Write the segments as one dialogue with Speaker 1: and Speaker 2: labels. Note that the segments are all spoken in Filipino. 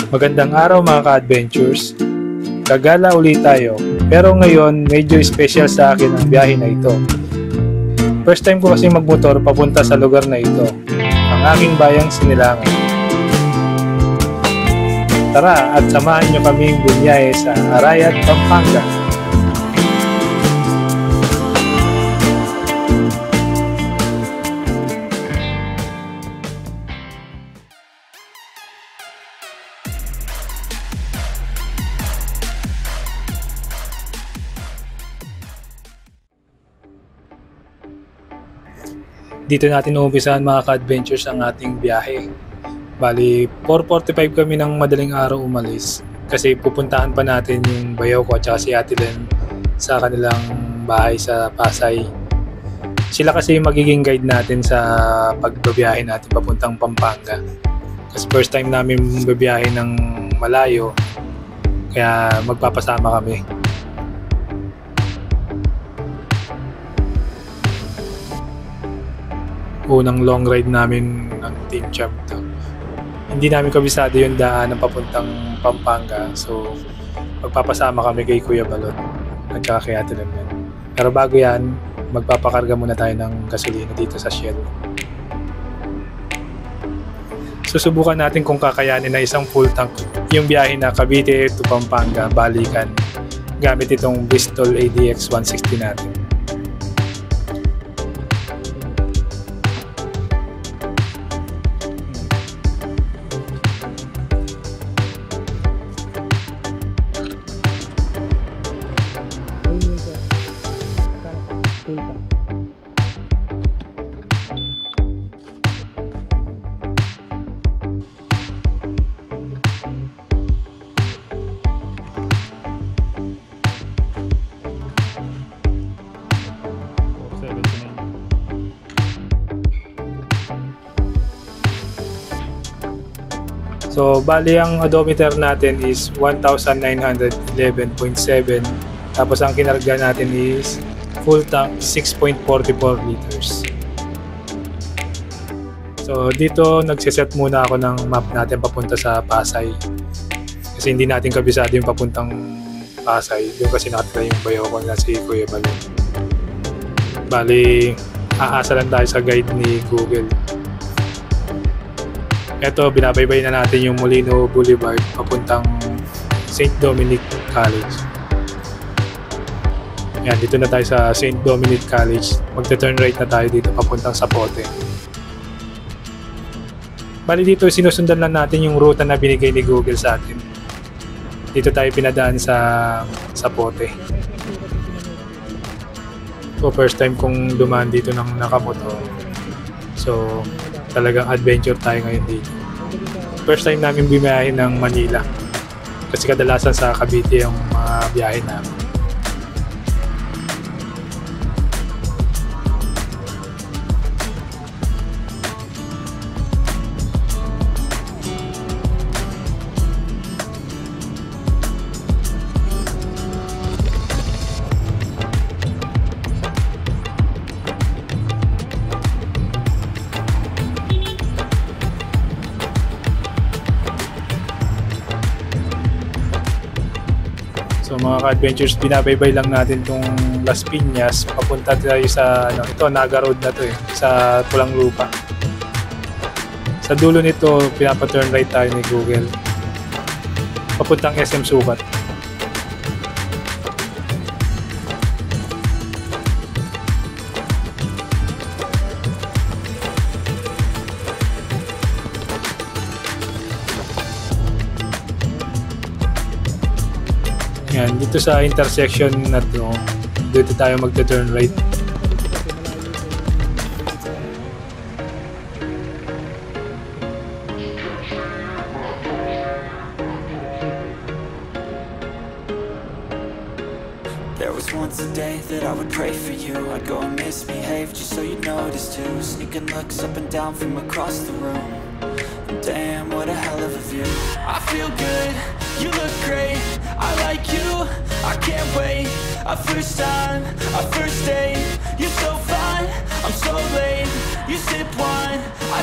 Speaker 1: Magandang araw mga ka-adventures. Gagala ulit tayo, pero ngayon medyo special sa akin ang biyahe na ito. First time ko kasi magmotor papunta sa lugar na ito, ang aking bayang Sinilangan. Tara at samahan nyo kaming bumiyahe sa Arayat, Pampanga. Dito natin uumpisahan mga ka-adventures ang ating biyahe. Bali, 4:45 kami ng madaling araw umalis kasi pupuntahan pa natin yung bayaw ko at saka si Ate Len sa kanilang bahay sa Pasay. Sila kasi magiging guide natin sa pagbabiyahe natin papuntang Pampanga. Kasi first time namin babiyahe ng malayo, kaya magpapasama kami. Unang long ride namin ng Team Champ to. Hindi namin kabisado yung daan ng papuntang Pampanga, so magpapasama kami kay Kuya Balot at saka kay Ate Len. Pero bago yan, magpapakarga muna tayo ng gasolina dito sa Shell. Susubukan natin kung kakayanin na isang full tank yung biyahe na Cavite to Pampanga balikan gamit itong Bristol ADX 160 natin. So, bali ang odometer natin is 1,911.7. Tapos ang kinarga natin is full tank 6.44 liters. So, dito nagsiset muna ako ng map natin papunta sa Pasay. Kasi hindi natin kabisado yung papuntang Pasay. Doon kasi nakatira yung bayaw ko na si Kuya Balot. Bali, aasa lang tayo sa guide ni Google. Ito, binabaybay na natin yung Molino Boulevard papuntang St. Dominic College. Yan, dito na tayo sa St. Dominic College. Magte-turn right na tayo dito papuntang Zapote. Bali dito, sinusundan lang natin yung ruta na binigay ni Google sa atin. Dito tayo pinadaan sa Zapote. So, first time kong dumaan dito ng nakamotor. So, talagang adventure tayo ngayon dito. First time namin bumiyahe ng Manila. Kasi kadalasan sa Cavite yung mga biyahe namin. So mga ka-adventures, binabaybay lang natin itong Las Piñas. Papunta tayo sa, ito, Naga Road na to sa Pulang Lupa. Sa dulo nito, pinapa-turn right tayo ni Google. Papuntang SM Sukat. Yan, dito sa intersection na to, dito tayo magte-turn right.
Speaker 2: There was once a day that I would pray for you. I'd go and misbehave just so you'd notice too. Sneaking looks up and down from across the room. Damn, what a hell of a view. I feel good, you look great, I like you, I can't wait. A first time, a first date, you're so fine, I'm so late. You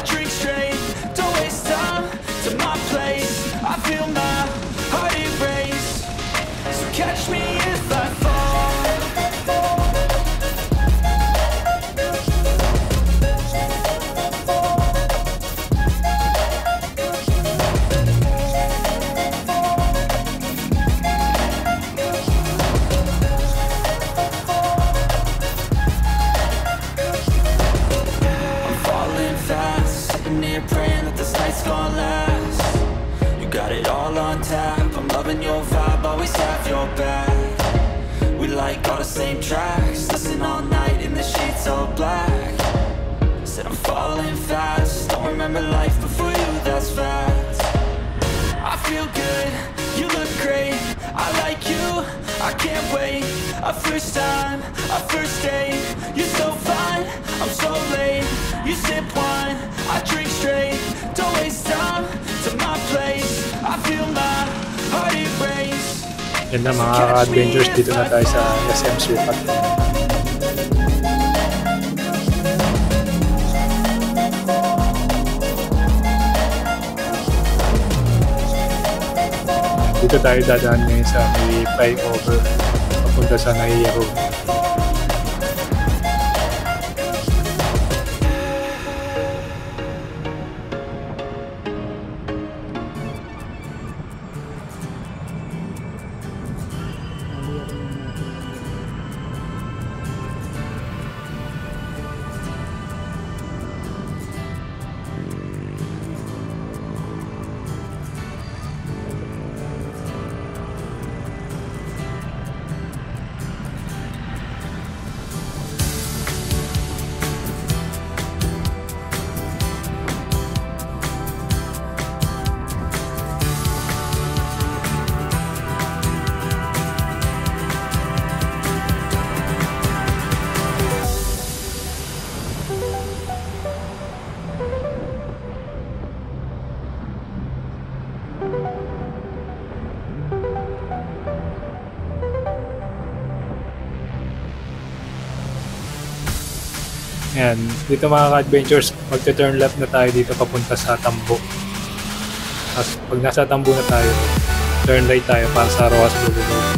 Speaker 2: drink straight. Don't waste time to my place. I feel my sitting here praying that this night's gonna last. You got it all on tap, I'm loving your vibe, always have your back. We like all the same tracks, listen all night in the sheets all black. Said I'm falling fast, don't remember life before you, that's fact. I feel good, you look great, I like you, I can't wait. A first time, a first date, you're so fine, I'm so late. You sip wine, I drink straight, don't waste time to my place. I feel my heart erase.
Speaker 1: Yan na mga adventures, dito na tayo sa SM Sukat. Dito tayo dadaan ngayon sa may flyover papunta sa Naiya Road. Yan, dito mga ka-adventures, magte-turn left na tayo dito papunta sa Tambo. Tapos pag nasa Tambo na tayo, turn right tayo para sa Rojas Boulevard.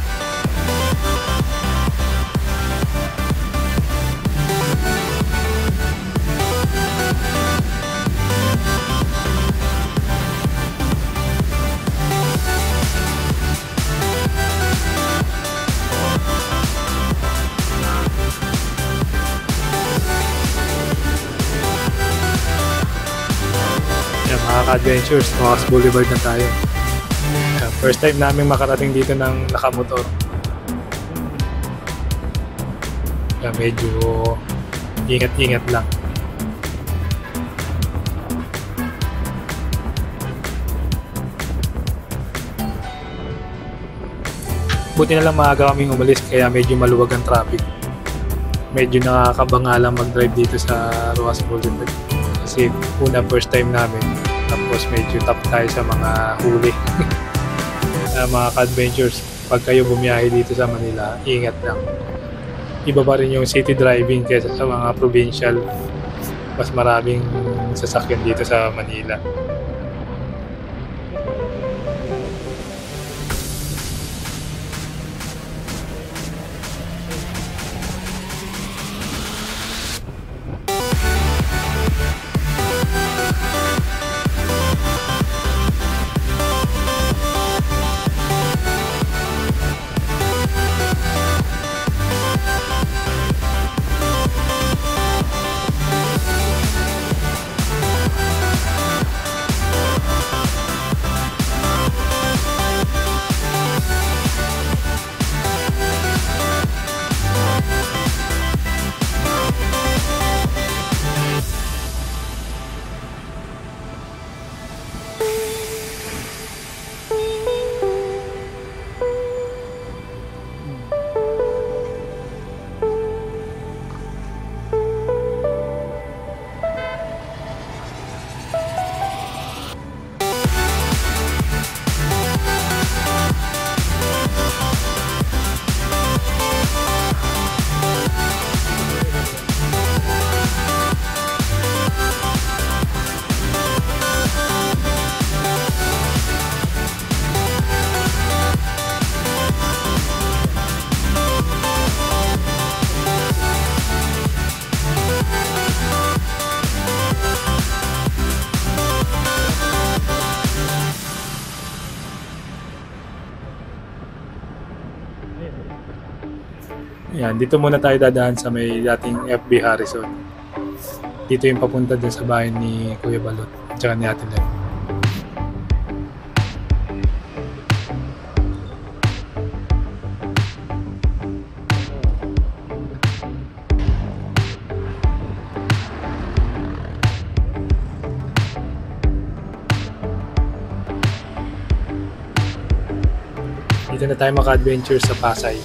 Speaker 1: Mga ka-adventures, Rojas Boulevard na tayo. First time namin makarating dito ng nakamotor. Medyo ingat-ingat lang. Buti na lang maaga kaming umalis kaya medyo maluwag ang traffic. Medyo nakakabanga lang mag-drive dito sa Rojas Boulevard. Kasi first time namin. Tapos medyo top tayo sa mga huli. Mga ka-adventures, pag kayo bumiyahe dito sa Manila, ingat lang. Iba pa rin yung city driving kaysa sa mga provincial. Mas maraming sasakyan dito sa Manila. Yan, dito muna tayo dadaan sa may dating FB Harrison. Dito yung papunta din sa bahay ni Kuya Balot at saka ni Ate Len. Dito na tayo maka-adventure sa Pasay.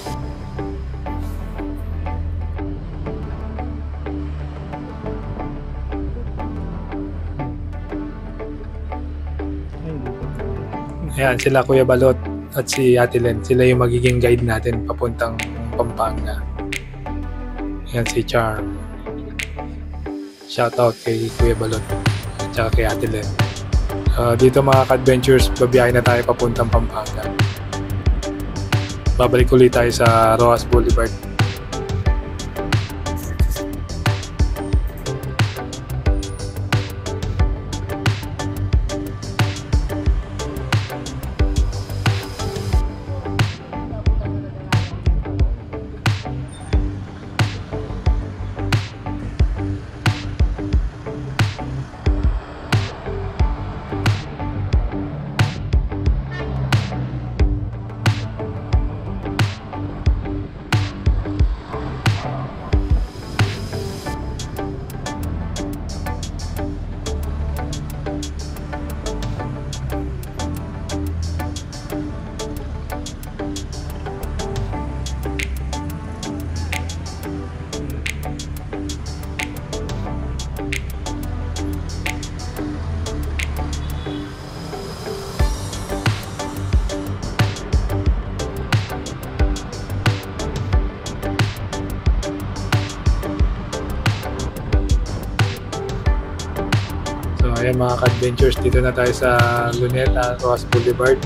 Speaker 1: Ayan, sila Kuya Balot at si Ate Len. Sila yung magiging guide natin papuntang Pampanga. Ayan si Charm. Shoutout kay Kuya Balot at saka kay Ate Len. Dito mga ka-adventures, babiyahe na tayo papuntang Pampanga. Babalik ulit tayo sa Rojas Boulevard. Ayan mga ka-adventures, dito na tayo sa Luneta, Rojas Boulevard.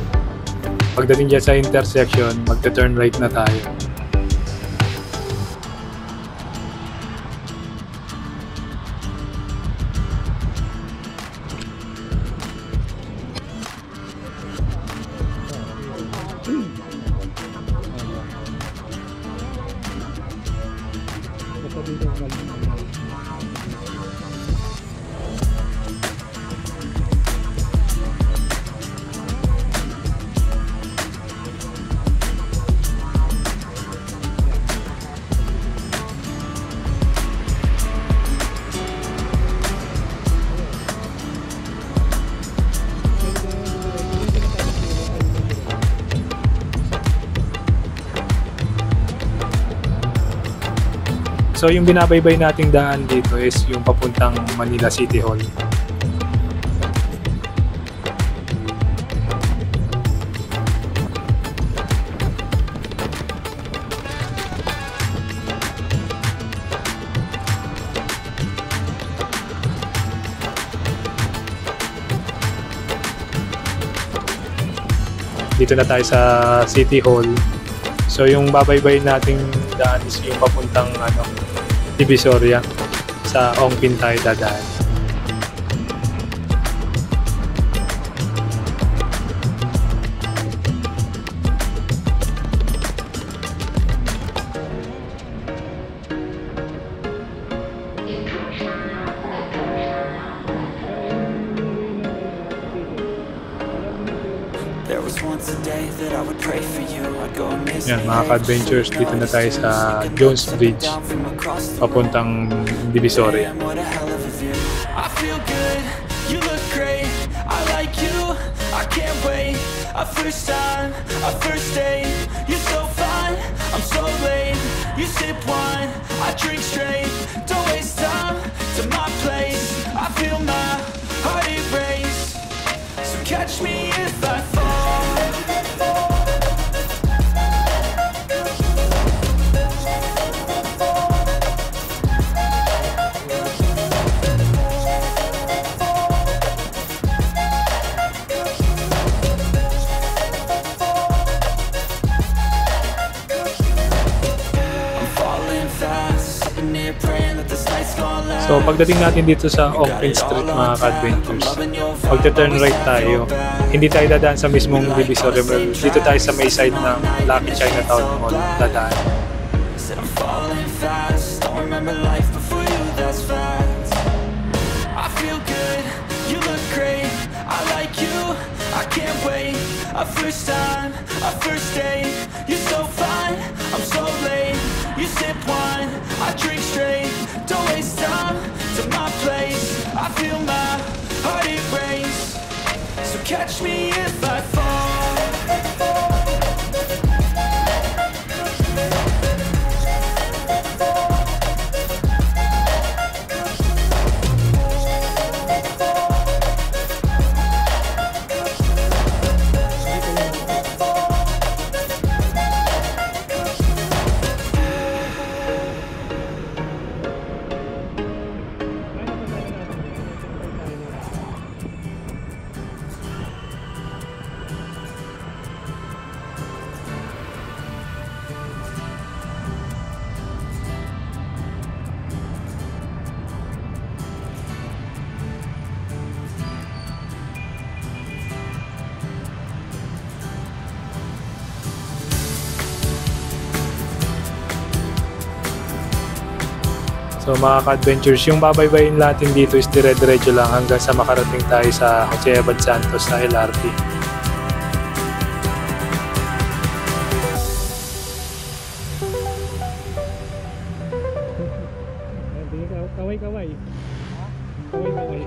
Speaker 1: Pagdating dyan sa intersection, magta-turn right na tayo. So yung binabaybay nating daan dito is yung papuntang Manila City Hall. Dito na tayo sa City Hall. So yung babaybay nating daan is yung papuntang Divisoria. Sa Ongpin tayo dadaan. Yan mga ka-adventures, dito na tayo sa Jones Bridge papuntang Divisoria.
Speaker 2: I feel good, you look great, I like you, I can't wait. A first time, a first date, you're so fine, I'm so late. You sip wine, I drink straight, don't waste time to my place. I feel my heart erase, so catch me if I fall.
Speaker 1: So pagdating natin dito sa Ongpin Street mga ka-adventures, magta-turn right tayo. Hindi tayo dadaan sa mismong Divisoria Mall. Dito tayo sa may side ng Lucky Chinatown Mall dadaan.
Speaker 2: I can't wait. Our first time, our first date. You're so fine, I'm so late. You sip wine, I drink straight. Don't waste time to my place. I feel my heart erase. So catch me if I fall.
Speaker 1: So mga ka-adventures, yung babaybayin natin dito is dire-diretso lang hanggang sa makarating tayo sa Jose Abad Santos sa LRT. Kaway-kaway. Kaway-kaway.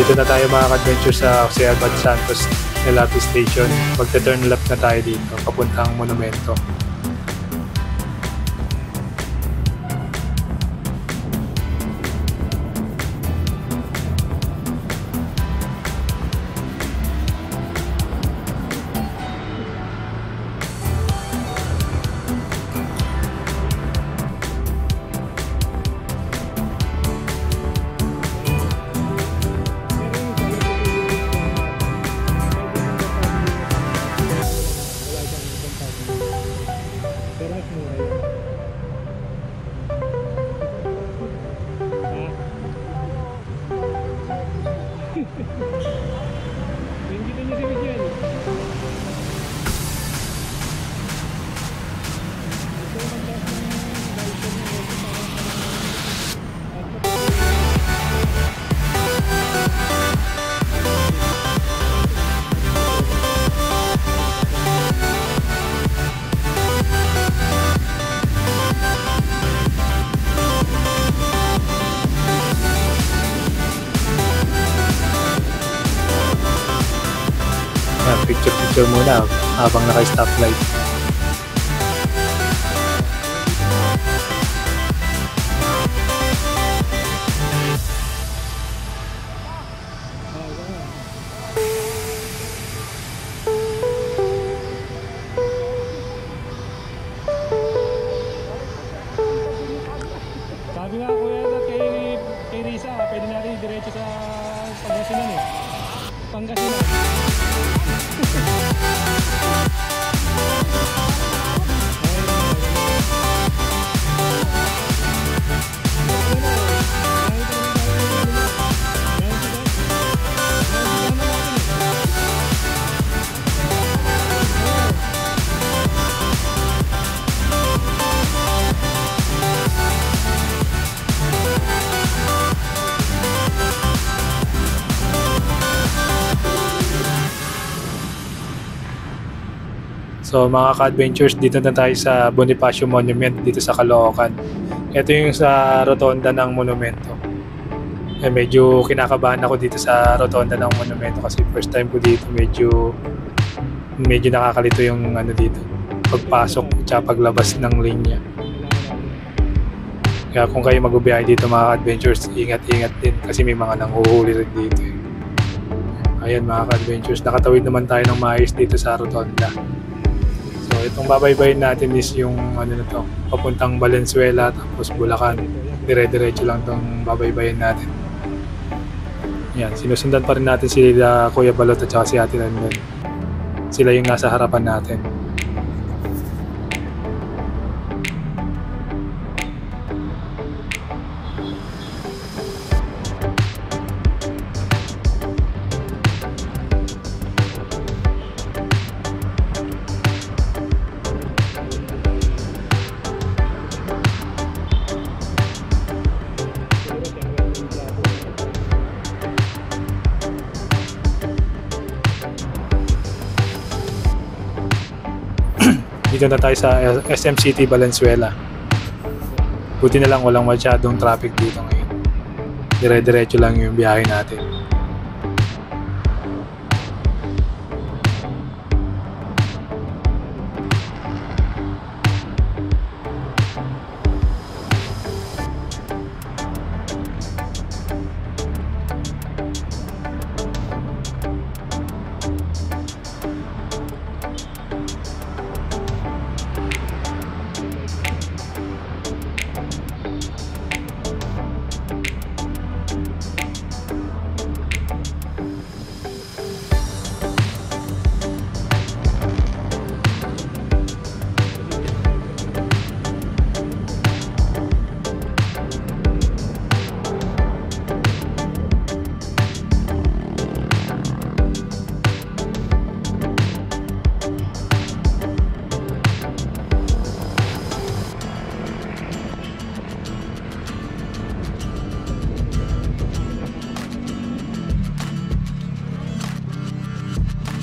Speaker 1: Dito na tayo mga ka-adventure sa Jose Abad Santos LRT Station. Magte-turn left na tayo dito, papuntang monumento. Picture muna habang naka-stoplight. Sabi nga kuya kay Risa, pwede natin diretso sa Pangasinan eh. Pangasinan. So mga ka-adventures, dito na tayo sa Bonifacio Monument dito sa Caloocan. Ito yung sa rotonda ng monumento. Medyo kinakabahan ako dito sa rotonda ng monumento kasi first time ko dito, medyo nakakalito yung dito, pagpasok at paglabas ng linya. Kaya kung kayo magbibiyahe dito mga ka-adventures, ingat-ingat din kasi may mga nanghuhuli rin dito. Ayan mga ka-adventures, nakatawid naman tayo ng maayos dito sa rotonda. So itong babaybayin natin is yung ano na to, papuntang Valenzuela tapos Bulacan. Dire-diretso lang tong babaybayin natin. Yan, sinusundan pa rin natin sila Kuya Balot at saka si Ate Landon. Sila yung nasa harapan natin. Dito na tayo sa SM City, Valenzuela. Buti na lang walang masyadong traffic dito ngayon. Dire-diretso lang yung biyahe natin.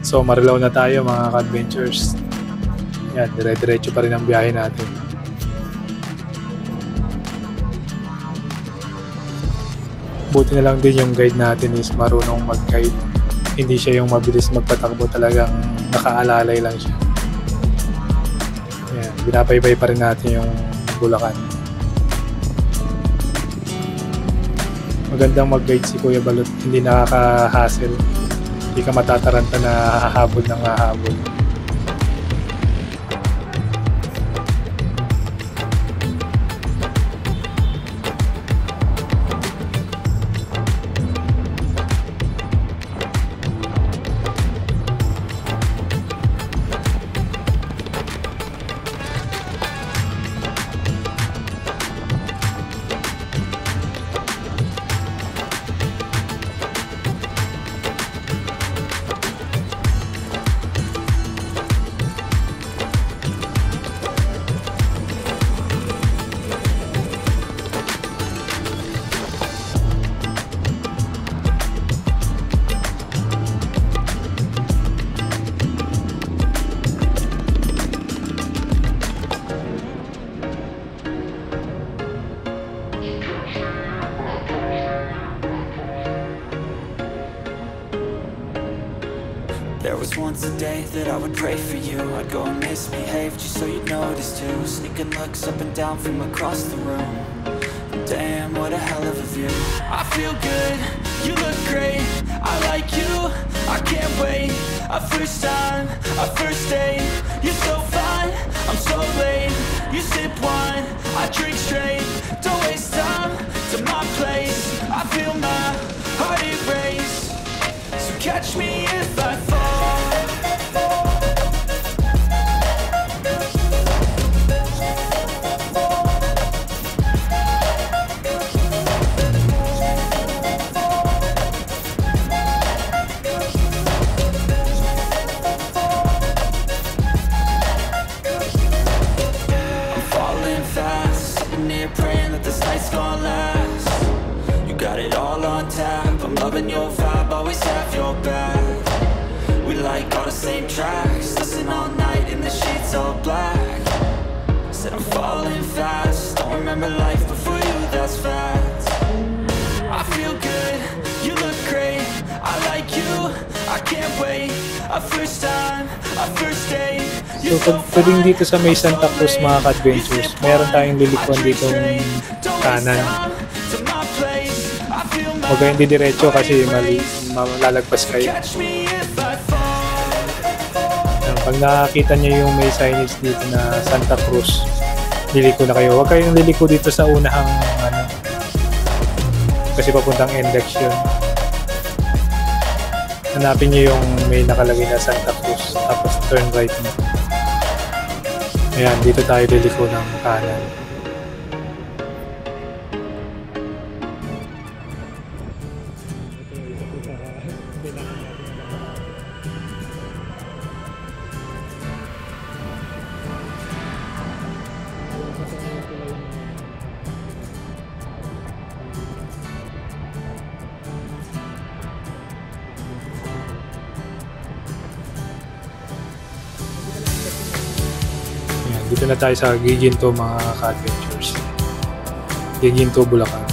Speaker 1: So Marilao na tayo mga ka-adventures. Yan, dire-diretso pa rin ang biyahe natin. Buti na lang din yung guide natin is marunong mag-guide. Hindi siya yung mabilis magpatakbo, talagang nakaalalay lang siya. Yan, binabaybay pa rin natin yung Bulacan. Magandang mag-guide si Kuya Balot, hindi nakaka-hassle. Hindi ka matataranta na hahabol ng hahabol.
Speaker 2: There was once a day that I would pray for you. I'd go and misbehave just so you'd notice too. Sneaking looks up and down from across the room. Damn, what a hell of a view. I feel good, you look great. I like you, I can't wait. A first time, a first date. You're so fine, I'm so late. You sip wine, I drink straight. Don't waste time to my place. I feel my heart erase. So catch me if I fall. Praying that this night's gonna last. You got it all on tap. I'm loving your vibe, always have your back. We like all the same tracks. Listen all night in the sheets all black. Said I'm falling fast. Don't remember life before you, that's fact. I feel good, you look great. I like you, I can't wait. A first time, a first date.
Speaker 1: So pagdating dito sa may Santa Cruz mga ka-adventures, meron tayong lilikuan dito ng kanan. Huwag kayong didiretso kasi malalagpas kayo. Pag nakakita niyo yung may signage dito na Santa Cruz, liliko na kayo. Huwag kayong liliko dito sa unahang ano, kasi papuntang index yun. Hanapin niyo yung may nakalagay na Santa Cruz, tapos turn right mo. Ayan, dito tayo liliko ng kanan. Dito na tayo sa Giginto mga ka-adventures. Giginto, Bulacan.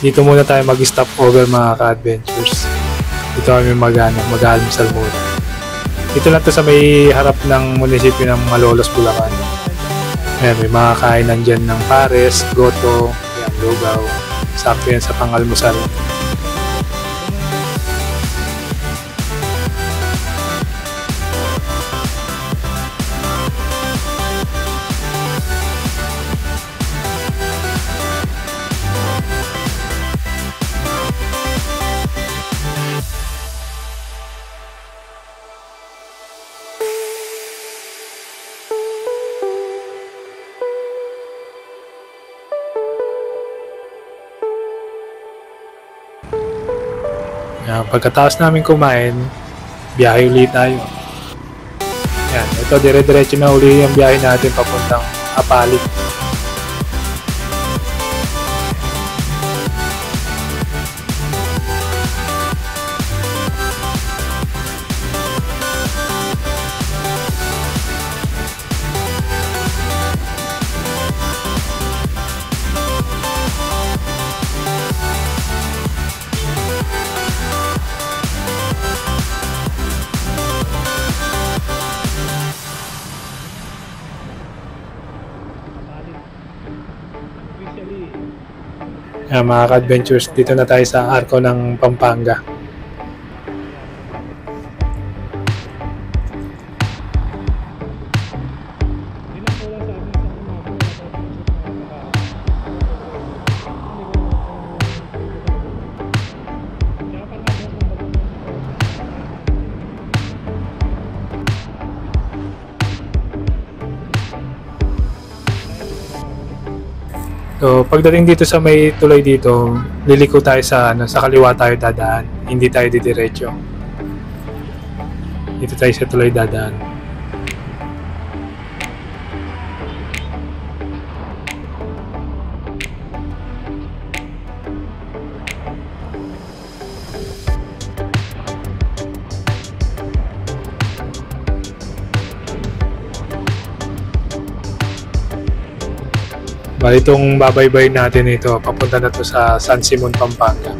Speaker 1: Dito muna tayo mag-stop over mga ka-adventures. Dito kami mag-almusal muna. Dito lang to sa may harap ng munisipyo ng Malolos, Bulacan. Ayan, may mga kainan dyan ng pares, goto, yan, lugaw. Sakto yan sa pang-almusal. Pagkatapos namin kumain, biyahe ulit tayo. Yan, ito dire-diretso na uli yung biyahe natin papuntang Apalit. Mga ka-adventures, dito na tayo sa Arco ng Pampanga. So, pagdating dito sa may tulay dito, liliko tayo sa sa kaliwa tayo dadaan, hindi tayo didiretso. Dito tayo sa tulay dadaan. Bali itong babaybay natin ito, papunta na to sa San Simon, Pampanga.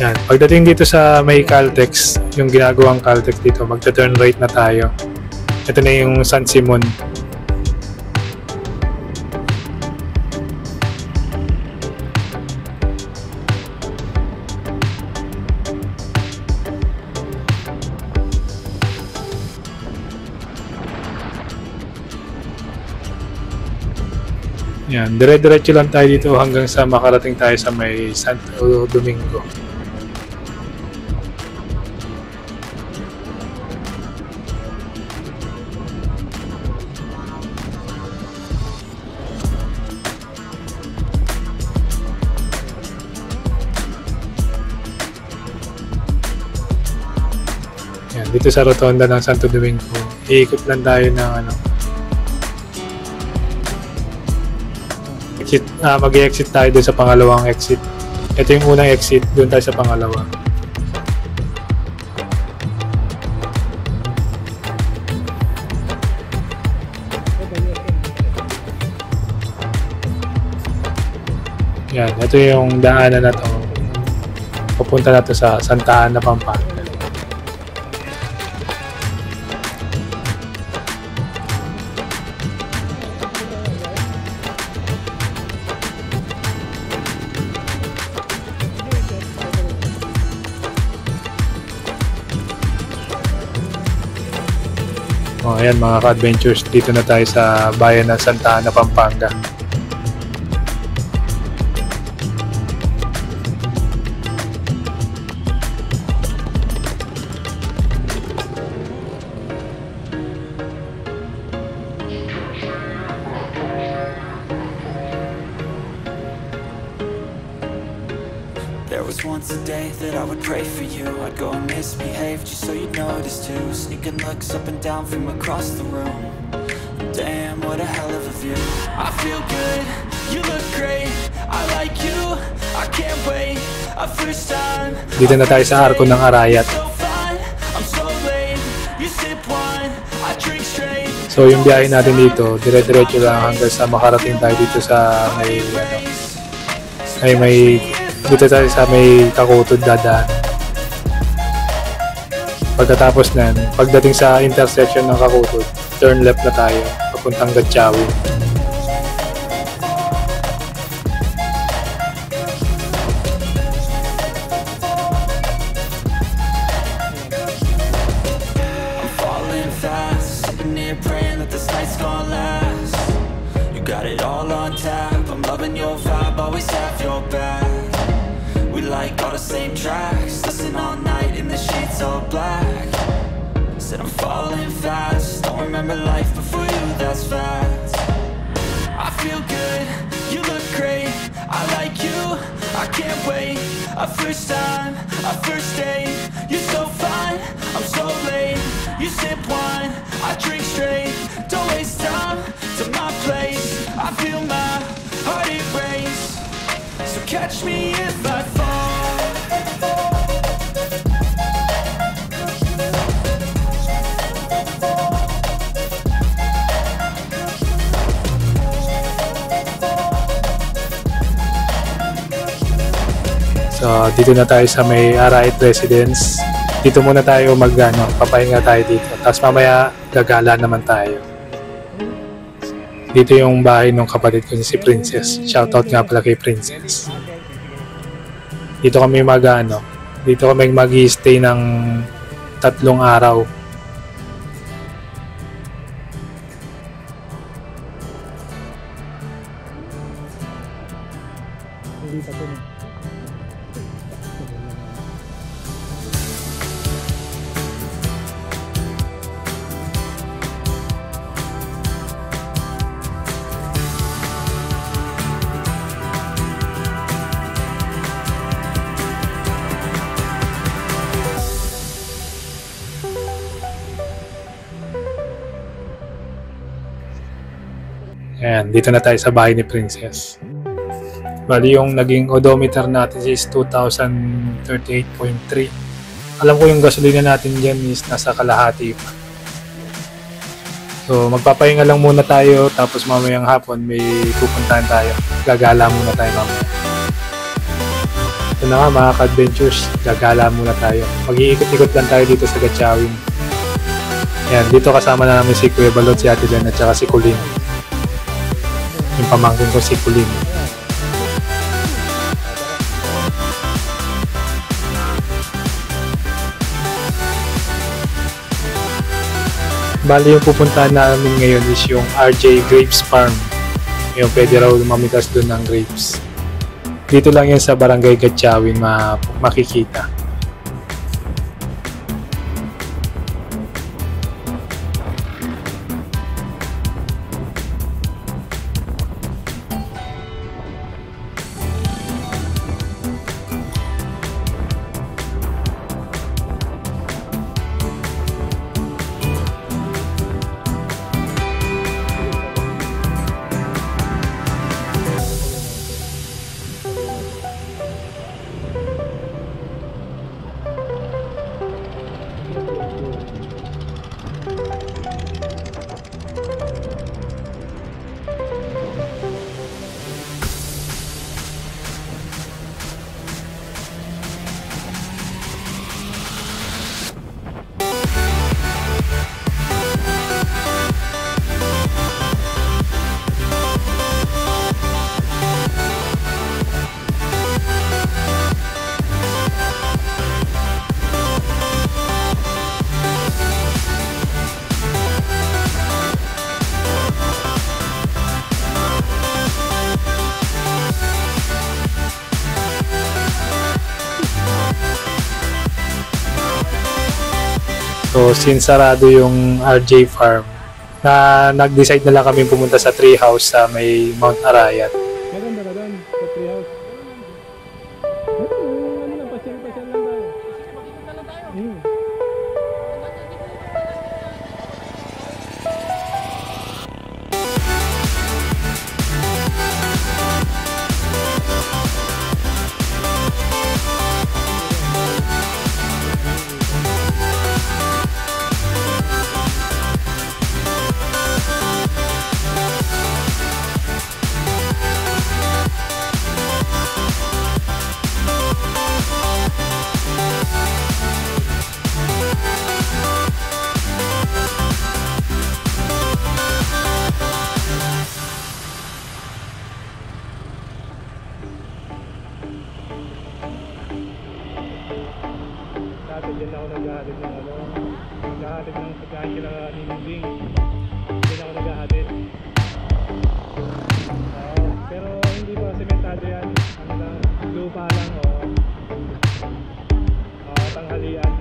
Speaker 1: Yan. Pagdating dito sa may Caltex, yung ginagawang Caltex dito, magta-turn right na tayo. Ito na yung San Simon. Yan, dire-diretso lang tayo dito hanggang sa makarating tayo sa may Santo Domingo. Yan, dito sa rotonda ng Santo Domingo, iikot lang tayo ng exit, mag-exit tayo doon sa pangalawang exit. Ito yung unang exit, doon tayo sa pangalawa. Yan, ito yung daanan na to. Papunta na to sa Santa Ana, Pampanga. Oh, ayan mga ka-adventures, dito na tayo sa bayan ng Santa Ana, Pampanga.
Speaker 2: There was once a day that I would pray for you. I'd go and misbehave just so you'd notice too. Sneaking looks up and down from across the room. Damn, what a hell of a view. I feel good, you look great. I like you, I can't wait. A first time.
Speaker 1: Dito na tayo sa Arko ng Arayat.
Speaker 2: I'm so late. You sip wine, I drink straight.
Speaker 1: So yung biyahe natin dito, dire-diretso lang hanggang sa makarating tayo dito sa dito tayo sa may Kakutod dadaan. Pagkatapos nan, pagdating sa intersection ng Kakutod, turn left na tayo, papuntang Gatchawi.
Speaker 2: I'm falling fast, sitting here praying that this night's gonna last. You got it all on tap, I'm loving your vibe, always have your back. We like all the same tracks, listen all night in the sheets all black. Said I'm falling fast, don't remember life before you, that's fact. I feel good, you look great, I like you, I can't wait. A first time, a first date, you're so fine, I'm so late. You sip wine, I drink straight, don't waste time to my place. I feel my heart erase, so catch me if I fall.
Speaker 1: So dito na tayo sa may Arayat Residence. Dito muna tayo papahinga tayo dito. Tapos mamaya gagala naman tayo. Dito yung bahay ng kapatid ko si Princess. Shoutout nga pala kay Princess. Dito kami dito kami mag-i-stay ng 3 araw. Ayan, dito na tayo sa bahay ni Princess. Bali yung naging odometer natin is 2038.3. Alam ko yung gasolina natin dyan is nasa kalahati pa. So magpapahinga lang muna tayo, tapos mamayang hapon may pupuntahan tayo. Gagala muna tayo mamaya. Ito na nga mga ka-adventures, gagala muna tayo. Mag-iikot-ikot lang tayo dito sa Gatchawin. Ayan, dito kasama na namin si Kuya Balot, si Ate Len at saka si Colleen. Yung pamangkin ko si Colleen. Bali yung pupuntahan namin ngayon is yung RJ Grapes Farm. Yung pwede raw mamitas doon ng grapes. Dito lang yan sa Barangay Gatchawin makikita. So, since sarado yung RJ Farm, nag-decide na lang kami pumunta sa tree house sa may Mount Arayat.
Speaker 3: Maganda ka doon sa tree house. Ano lang, pasyal-pasyal lang tayo. Makikita lang tayo. Dati dyan ako naghahatid ng naghahatid ng pagkain kila Nilinding. Dyan ako naghahatid. Pero hindi pa sementado yan. Ano lang, lupa lang o tanghalian.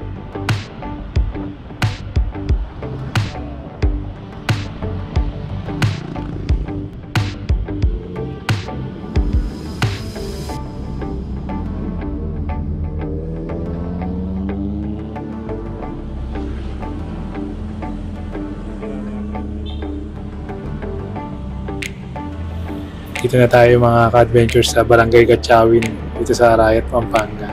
Speaker 1: Dito na tayo mga ka-adventures sa Barangay Gatchawin dito sa Arayat, Pampanga.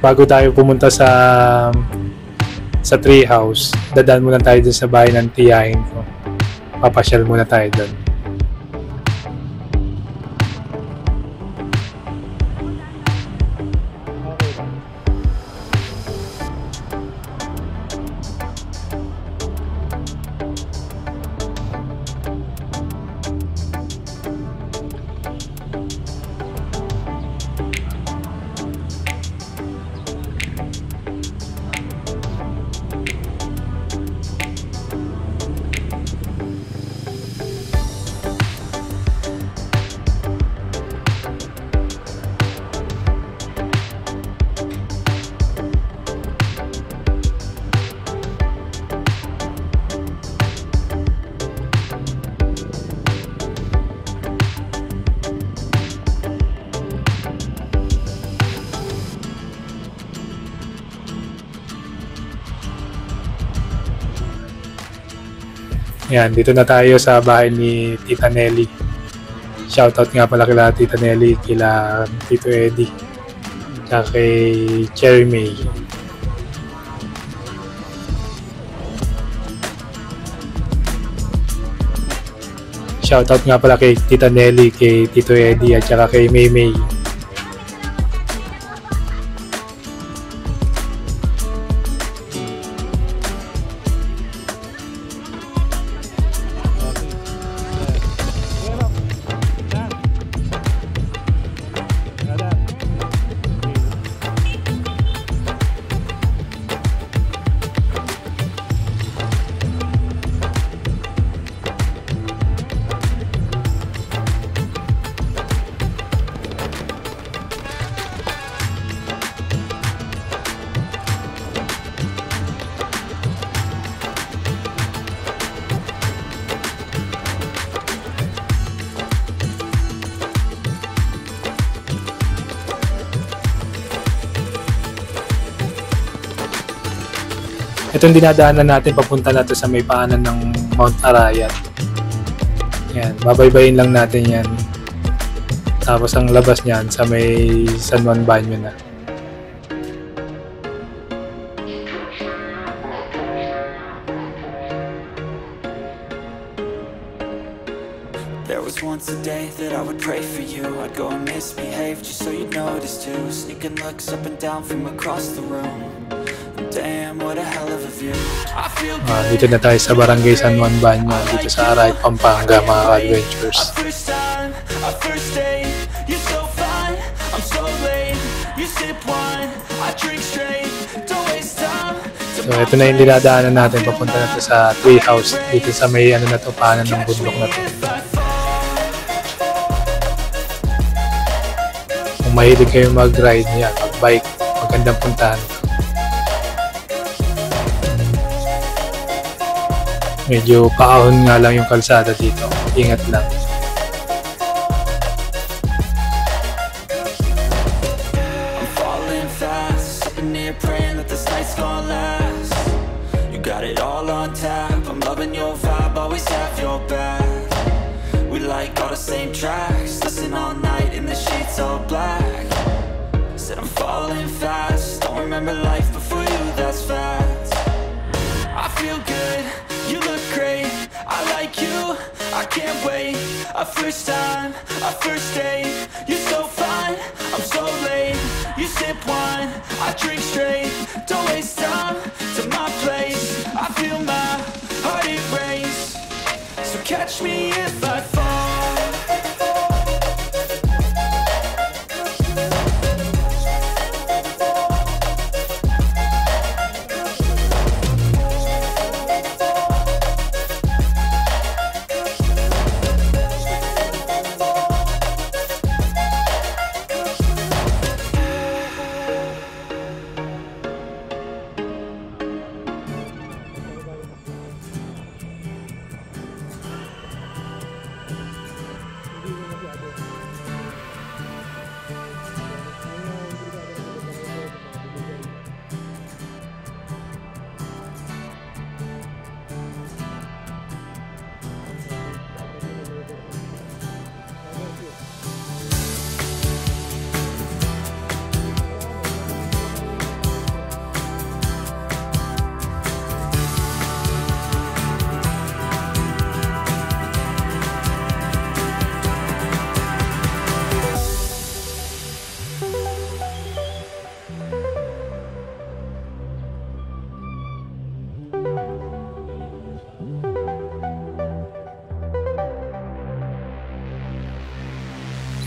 Speaker 1: Bago tayo pumunta sa sa treehouse. Dadaan muna tayo dun sa bahay ng tiyahin ko. Papasyal muna tayo dun. Yan, dito na tayo sa bahay ni Tita Nelly. Shoutout nga pala kila Tita Nelly, kila Tito Eddie, tsaka kay Cherry May. Shoutout nga pala kay Tita Nelly, kay Tito Eddie, at tsaka kay May May. Itong dinadaanan natin papunta na to sa may paanan ng Mount Arayat. Yan, babaybayin lang natin yan. Tapos ang labas niyan sa may San Juan Banyo na.
Speaker 2: There was once a day that I would pray for you. I'd go and misbehave just so you'd notice too. Sneaking looks up and down from across the room. Damn, what a hell of a view. I feel good.
Speaker 1: Dito na tayo sa Barangay San Juan Banyo, dito sa Arayat, Pampanga, mga adventures.
Speaker 2: First time, our first date. You're so fine, I'm so late. You sip wine, I drink straight. Don't waste time.
Speaker 1: So ito na yung dinadaanan natin papunta na to sa treehouse, dito sa may ano na to, paanan ng bundok na to. Kung mahilig kayo mag-ride niya, mag-bike, magandang puntahan. Medyo paahon nga lang yung kalsada dito. Ingat lang.
Speaker 2: I'm falling fast, sitting here praying that this night's gonna last. You got it all on tap, I'm loving your vibe, always have your back. We like all the same tracks, listen all night in the sheets all black. Said I'm falling fast, don't remember life before you, that's fact. I feel good, you look great, I like you, I can't wait. A first time, a first date. You're so fine, I'm so late. You sip wine, I drink straight. Don't waste time to my place. I feel my heart erase. So catch me if I fall.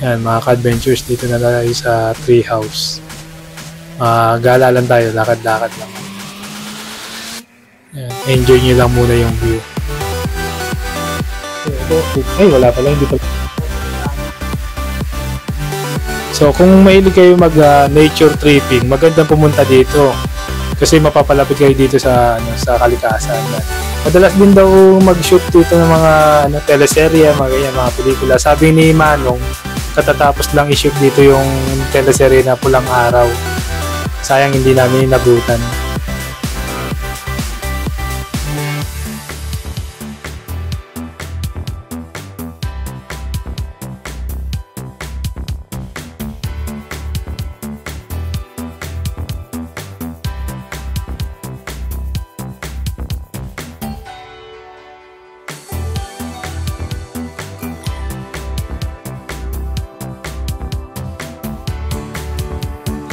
Speaker 1: Yan, mga ka-adventures, dito na tayo sa tree house. Gala lang tayo, lakad-lakad lang. Yan, enjoy nyo lang muna yung view. Ay, wala pala, hindi pala. So kung mahilig kayo mag nature tripping, magandang pumunta dito kasi mapapalapit kayo dito sa sa kalikasan. Madalas din daw mag-shoot dito ng mga teleserye, mga ganyan, mga pelikula. Sabi ni Manong, katatapos lang i-shoot dito yung teleserye na Pulang Araw. Sayang hindi namin inabutan.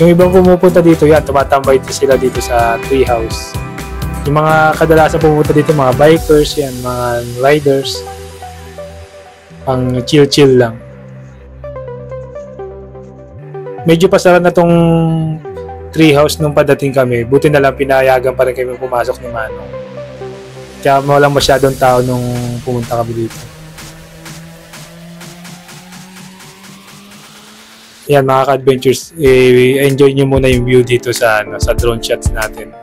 Speaker 1: Yung ibang pumupunta dito, yan, tumatambay sila dito sa tree house. Yung mga kadalasan pumunta dito, mga bikers, yan, mga riders. Pang chill-chill lang. Medyo pasara na tong tree house nung padating kami. Buti na lang pinayagan pa rin kami pumasok ni Manong. Kaya walang masyadong tao nung pumunta kami dito. Yan mga ka-adventures, enjoy nyo muna yung view dito sa drone shots natin.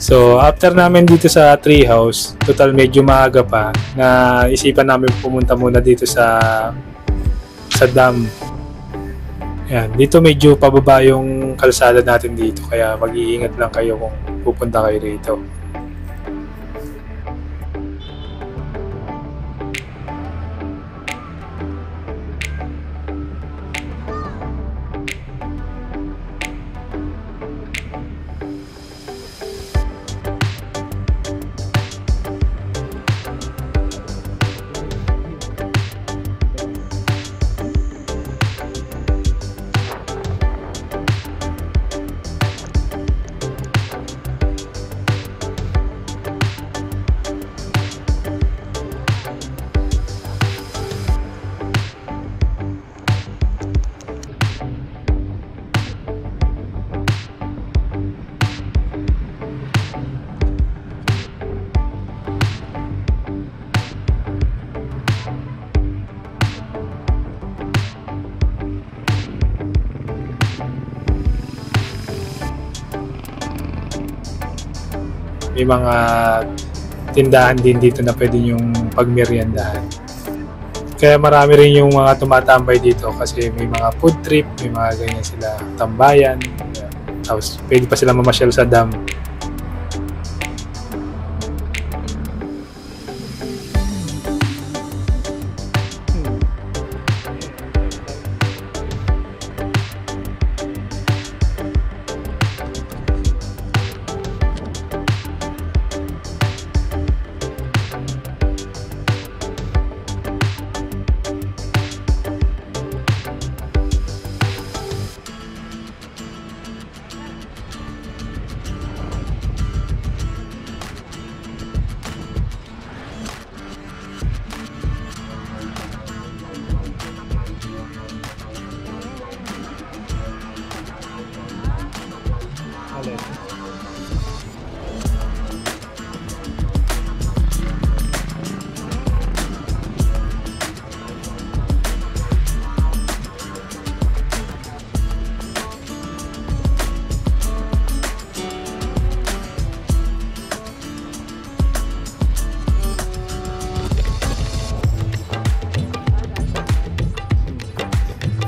Speaker 1: So, after namin dito sa treehouse, total medyo maaga pa, na isipan namin pumunta muna dito sa dam. Yan, dito medyo pababa yung kalsada natin dito, kaya mag-iingat lang kayo kung pupunta kayo rito. May mga tindahan din dito na pwede yung pagmeriendahan. Kaya marami rin yung mga tumatambay dito kasi may mga food trip, may mga ganyan sila, tambayan. Tapos pwede pa sila mamasyal sa dam.
Speaker 3: ulit.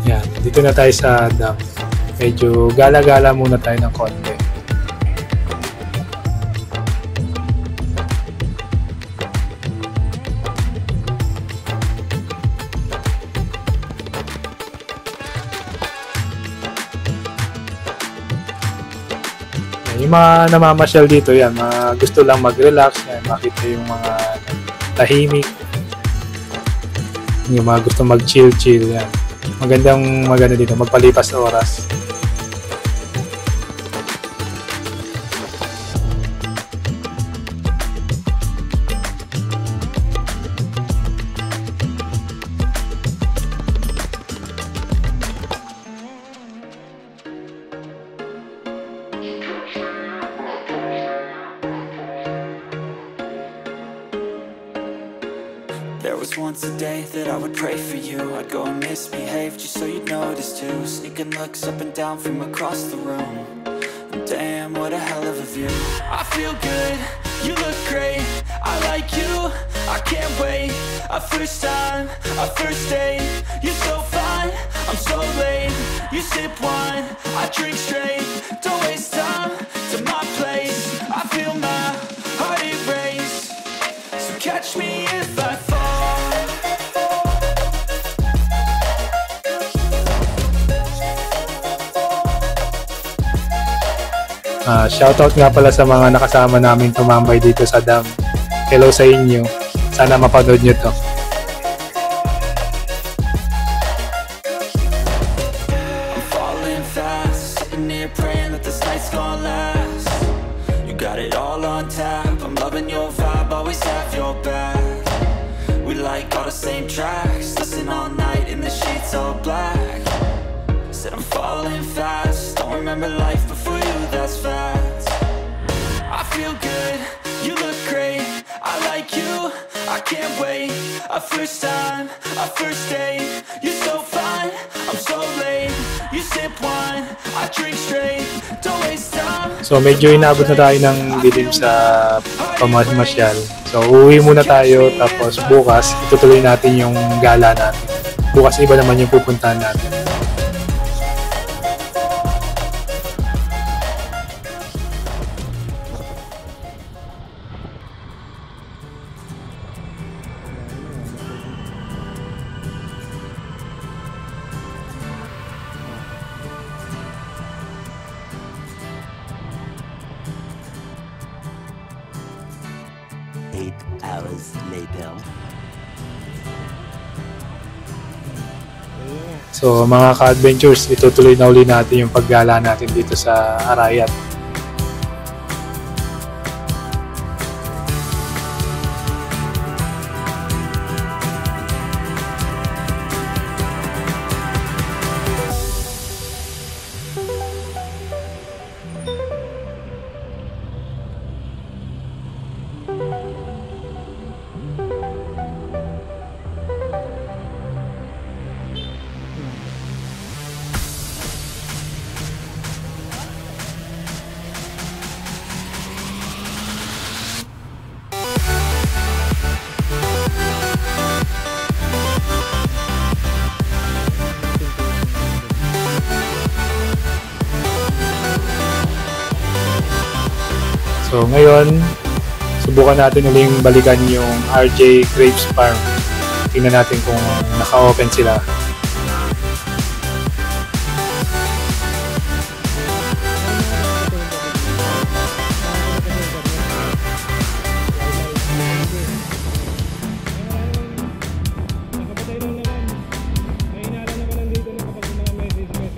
Speaker 1: Yan, dito na tayo sa dam. Medyo gala-gala muna tayo ng konti. Yung mga namamasyal dito, yan, mga gusto lang mag-relax, yan, makita yung mga tahimik, yung mga gusto mag-chill-chill, yan. Maganda dito, magpalipas sa oras.
Speaker 2: There was once a day that I would pray for you. I'd go and misbehave just so you'd notice too. Sneaking looks up and down from across the room. Damn, what a hell of a view. I feel good, you look great. I like you, I can't wait. A first time, a first date. You're so fine, I'm so late. You sip wine, I drink straight. Don't waste time to my place. I feel my heart erase. So catch me if I fall.
Speaker 1: Shoutout nga pala sa mga nakasama namin tumambay dito sa dam. Hello sa inyo. Sana mapanood nyo to.
Speaker 2: I'm falling fast, sitting here praying that this night's gonna last. You got it all on tap, I'm loving your vibe, always have your back. We like all the same tracks, listen all night in the sheets all black. Said I'm falling fast, don't remember life before you, that's facts. I feel good, you look great, I like you, I can't wait. A first time, a first date. You're so fine, I'm so late. You sip wine, I drink straight. Don't waste time.
Speaker 1: So medyo inabot na tayo ng dilim sa pamamasyal. So uuwi muna tayo, tapos bukas itutuloy natin yung gala natin. Bukas iba naman yung pupuntahan natin.
Speaker 4: Hours later.
Speaker 1: So mga ka-adventures, itutuloy na uli natin yung paggala natin dito sa Arayat. So ngayon, subukan natin uling balikan yung RJ Grapes Farm. Tingnan natin kung naka-open sila.
Speaker 3: Nakapatay lang naman. May hinala naman nandito na kapag mga message na.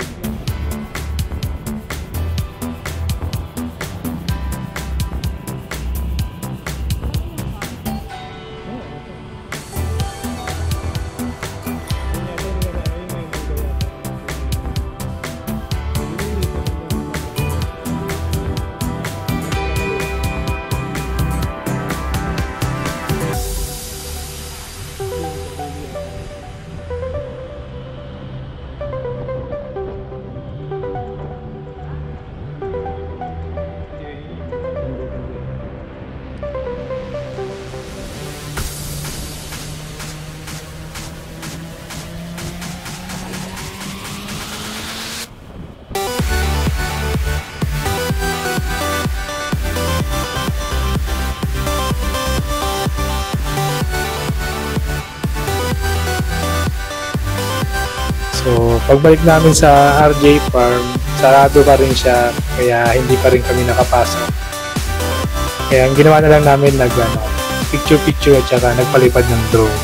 Speaker 1: Pagbalik namin sa RJ Farm, sarado pa rin siya, kaya hindi pa rin kami nakapasok. Kaya ang ginawa na lang namin, picture-picture at saka nagpalipad ng drone.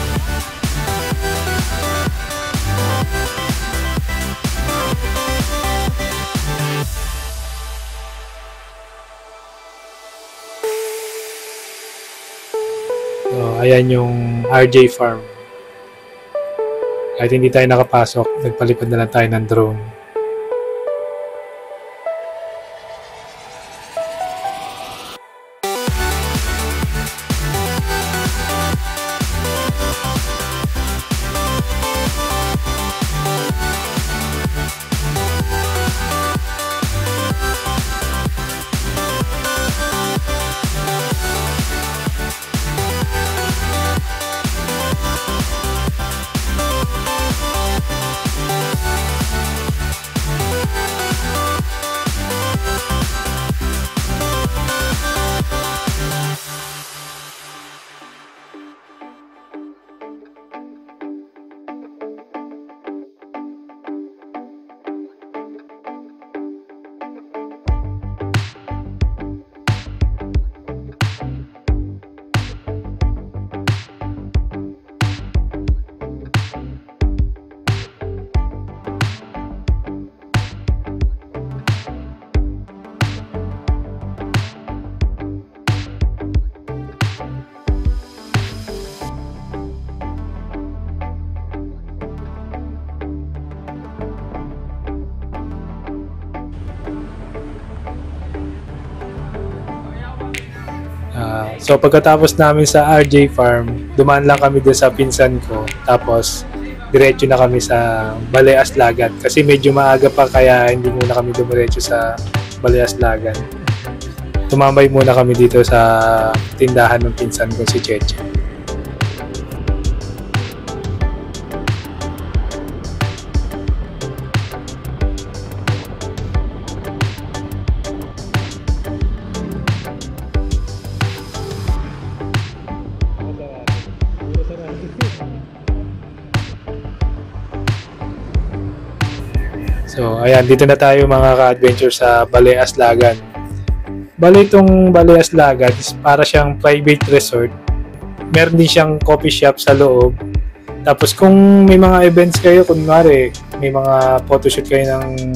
Speaker 1: So, ayan yung RJ Farm. Kahit hindi tayo nakapasok, nagpalipad na lang tayo ng drone. So pagkatapos namin sa RJ Farm, dumaan lang kami doon sa pinsan ko. Tapos diretso na kami sa Baleas Lagan kasi medyo maaga pa, kaya hindi muna kami dumiretso sa Baleas Lagan. Tumambay muna kami dito sa tindahan ng pinsan ko, si Cheche. So, ayan, dito na tayo mga ka-adventure sa Baleas Lagan. Bale, itong Baleas Lagan is para siyang private resort. Meron din siyang coffee shop sa loob. Tapos kung may mga events kayo, kunwari may mga photoshoot kayo ng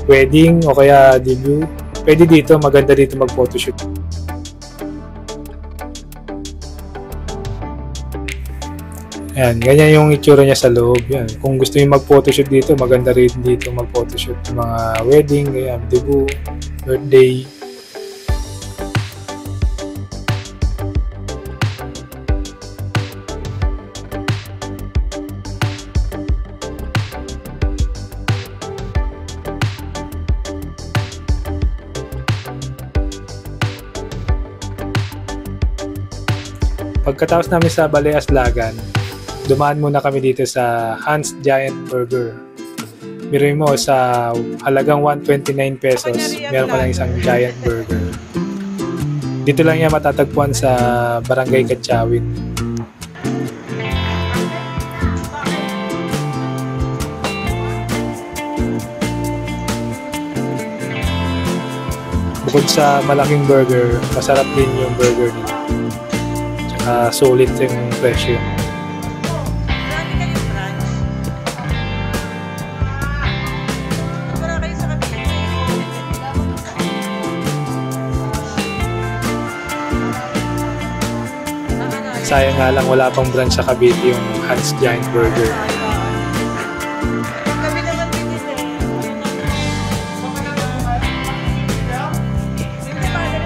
Speaker 1: wedding o kaya debut, pwede dito, maganda dito mag-photoshoot. Ayan, ganyan yung itsura niya sa loob. Yan. Kung gusto niyo mag-photoshoot dito, maganda rin dito mag-photoshoot ng mga wedding, ganyan, debut, birthday. Pagkatapos namin sa Baleas Lagan, dumaan muna kami dito sa Hans Giant Burger. Biruin mo, sa halagang 129 pesos, meron ka lang isang giant burger. Dito lang yan matatagpuan sa Barangay Katsyawin. Bukod sa malaking burger, masarap din yung burger nila. Tsaka sulit yung presyo. Sayang nga lang wala pang branch sa Cavite yung Hans Giant Burger.
Speaker 4: Kami naman din ito. Hindi ba na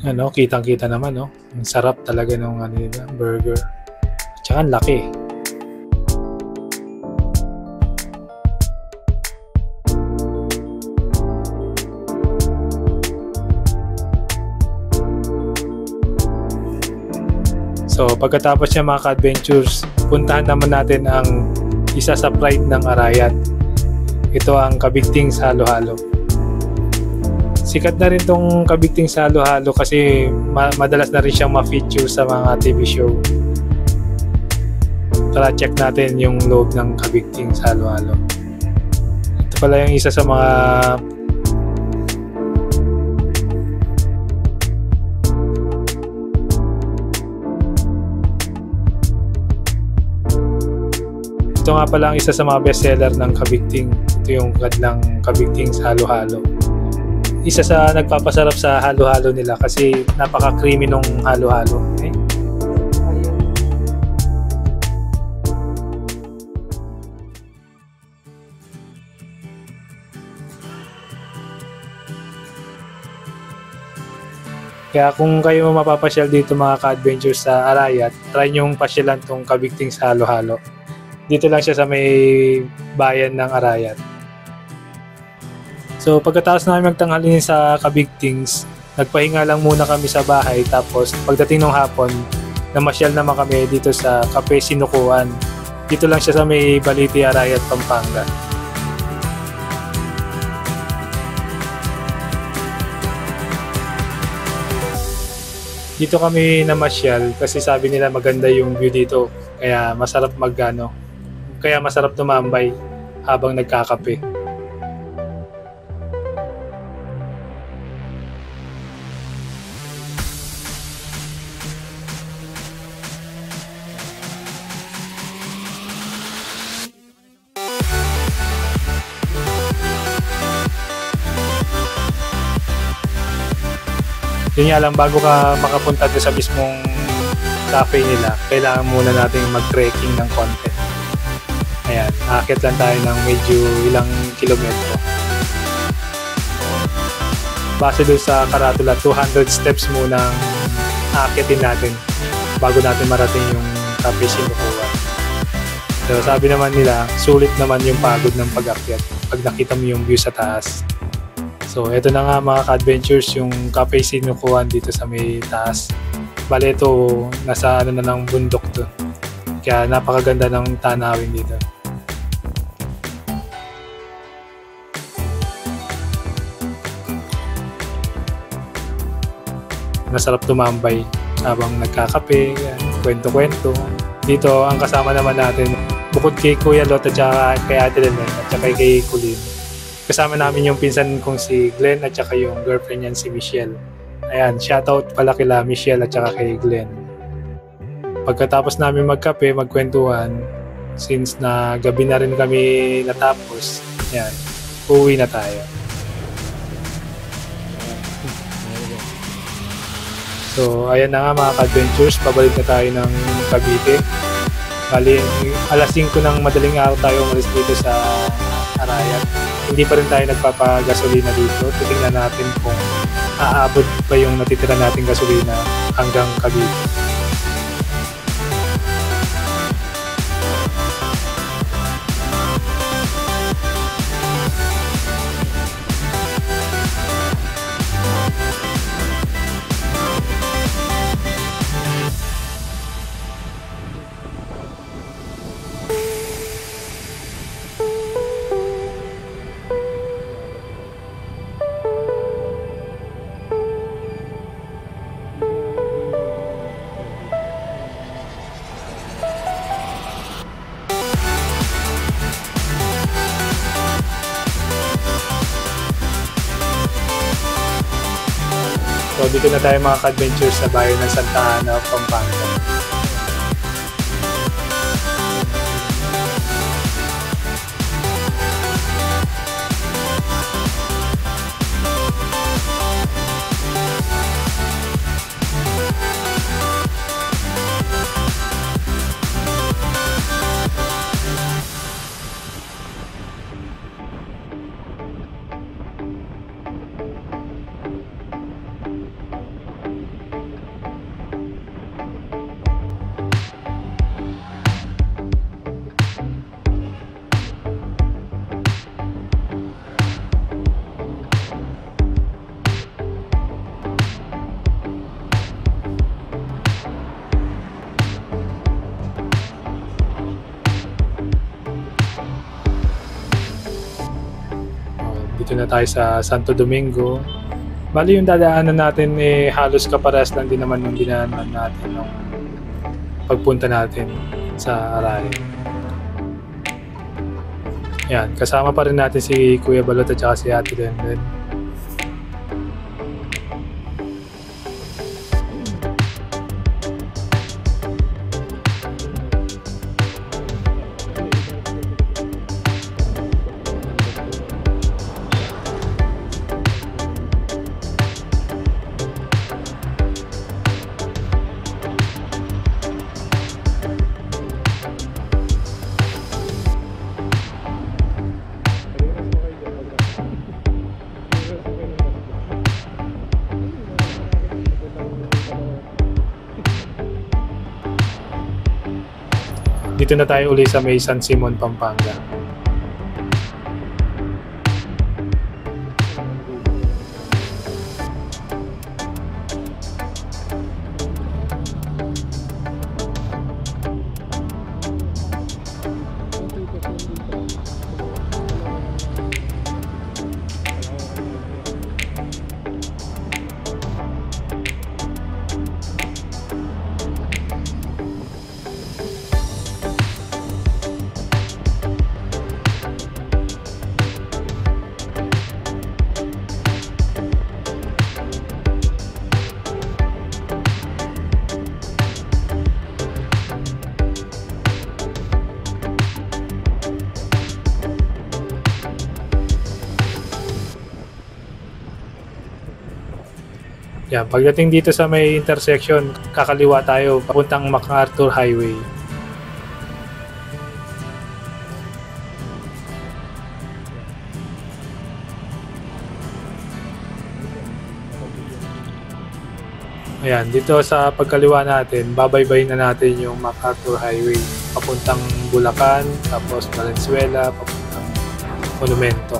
Speaker 1: Ano, kitang-kita naman, no? Ang sarap talaga ng ano nila, burger. At saka ang laki. So, pagkatapos niya mga ka-adventures, puntahan naman natin ang isa sa pride ng Arayat. Ito ang Kabigting sa Halo-Halo. Sikat na rin tong Kabigting sa Halo-Halo kasi madalas na rin siyang ma-feature sa mga TV show. Tara, check natin yung loob ng Kabigting sa Halo-Halo. Ito pala yung isa sa mga ito nga pala ang isa sa mga bestseller ng Kabigting. Ito yung kanilang Kabigting sa Halo-Halo. Isa sa nagpapasarap sa halo-halo nila kasi napaka-creamy nung halo-halo. Okay? Kaya kung kayo mapapasyal dito mga ka-adventure sa Arayat, try nyong pasyalan tong Kabigting sa Halo-Halo. Dito lang siya sa may bayan ng Arayat. So pagkatapos namin magtanghalin sa Kabigtings, nagpahinga lang muna kami sa bahay, tapos pagdating ng hapon, namasyal naman kami dito sa Cafe Sinukuan. Dito lang siya sa may Baliti, Arayat, Pampanga. Dito kami namasyal kasi sabi nila maganda yung view dito, kaya masarap kaya masarap tumambay habang nagkakape. Yun nga lang, bago ka makapunta doon sa mismong cafe nila, kailangan muna natin mag-trekking ng konti. Ayan, aakyat lang tayo ng medyo ilang kilometro. Base doon sa karatula, 200 steps muna ang aakyatin natin bago natin marating yung Cafe Sinukuan. So sabi naman nila, sulit naman yung pagod ng pag-akyat pag nakita mo yung view sa taas. So eto na nga mga ka-adventures, yung Cafe Sinukuan dito sa may taas. Bale ito, nasa ano na ng bundok to. Kaya napakaganda ng tanawin dito. Masarap tumambay habang nagkakape, yan, kwento-kwento. Dito, ang kasama naman natin, bukod kay Kuya Lot at saka kay Ate Lenen at saka kay Kulin, kasama namin yung pinsan kong si Glenn at saka yung girlfriend niyan si Michelle. Ayan, shoutout pala kila Michelle at saka kay Glenn. Pagkatapos namin magkape, magkwentuhan, since na gabi na rin kami natapos, yan, uwi na tayo. So, ayan na nga mga ka-adventures, pabalik na tayo ng Cavite. Bali, alas 5 ng madaling araw tayo umalis dito sa Arayat. Hindi pa rin tayo nagpapagasolina dito. Titingnan natin kung aabot pa yung natitira nating gasolina hanggang Cavite. So dito na tayo mga ka-adventures sa bayan ng Santa Ana, Pampanga. Dito na tayo sa Santo Domingo. Bali yung dadaanan natin halos kaparehas lang din naman yung dinaanan natin nung pagpunta natin sa Arae. Yan, kasama pa rin natin si Kuya Balot at saka si Ate Denden. Dito na tayo uli sa may San Simon, Pampanga. Yan, pagdating dito sa may intersection, kakaliwa tayo papuntang MacArthur Highway. Ayan, dito sa pagkaliwa natin, babaybayin na natin yung MacArthur Highway papuntang Bulacan, tapos Valenzuela, papuntang Monumento.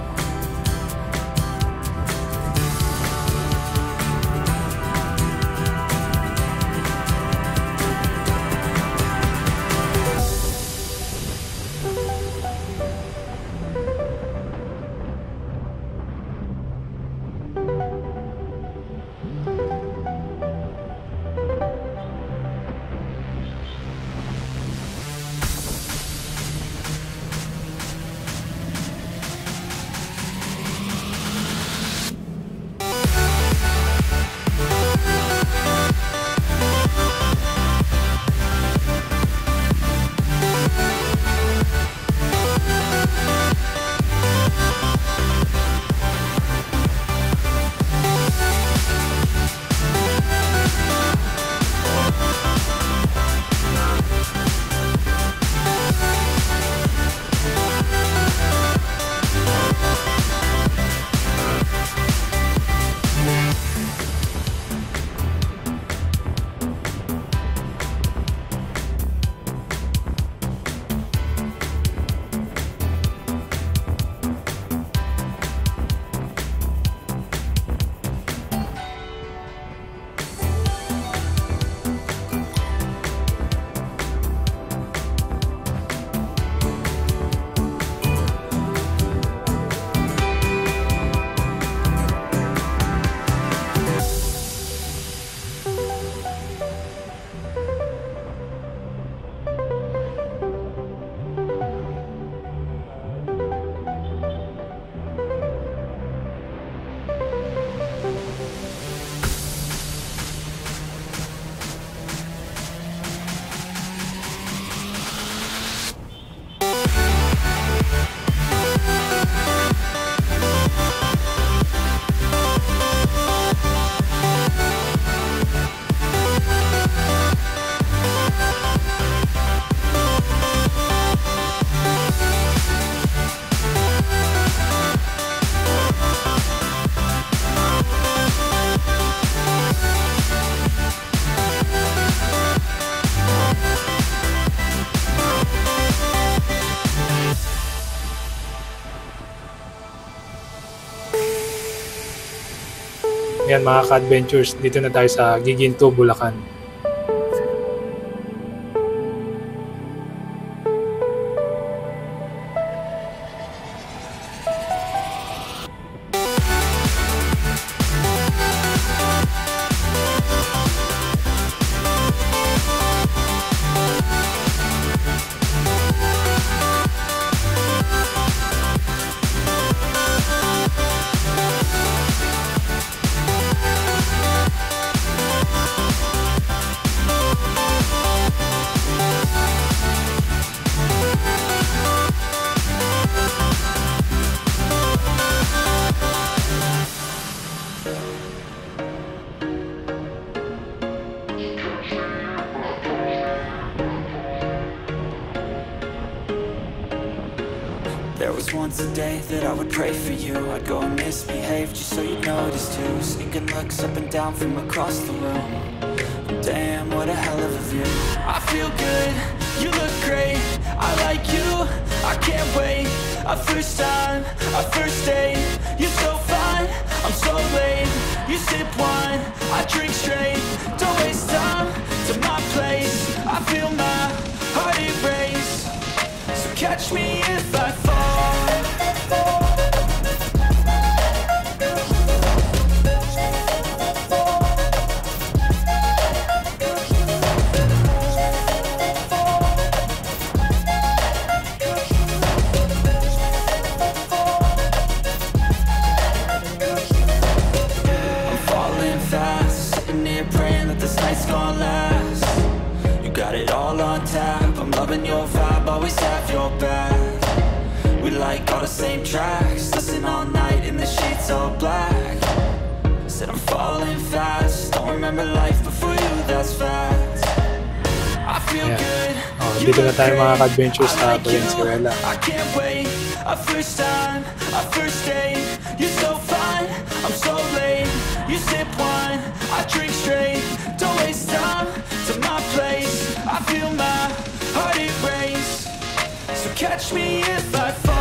Speaker 1: Yan mga ka-adventures, dito na tayo sa Giginto, Bulacan.
Speaker 2: There was once a day that I would pray for you. I'd go and misbehave just so you'd notice too. Sneaking looks up and down from across the room. Damn, what a hell of a view. I feel good, you look great, I like you, I can't wait. A first time, a first date, you're so fine, I'm so late. You sip wine, I drink straight. Don't waste time to my place. I feel my heart erase. So catch me if I fall. I'm falling fast, sitting here praying that this night's gonna last. You got it all on tap, I'm loving your vibe, always have your back. We like all the same tracks, listen all night in the sheets all black. Said I'm falling fast, don't remember life before you, that's fact. I feel
Speaker 1: Yeah.
Speaker 2: good,
Speaker 1: Oh,
Speaker 2: you
Speaker 1: dito na
Speaker 2: look
Speaker 1: tayo mga
Speaker 2: great,
Speaker 1: ka-adventures
Speaker 2: I
Speaker 1: sa
Speaker 2: like you,
Speaker 1: Valenzuela.
Speaker 2: I can't wait. A first time, a first date, you're so fine, I'm so late. You sip wine, I drink straight. Don't waste time to my place. I feel my heart erase. So catch me if I fall.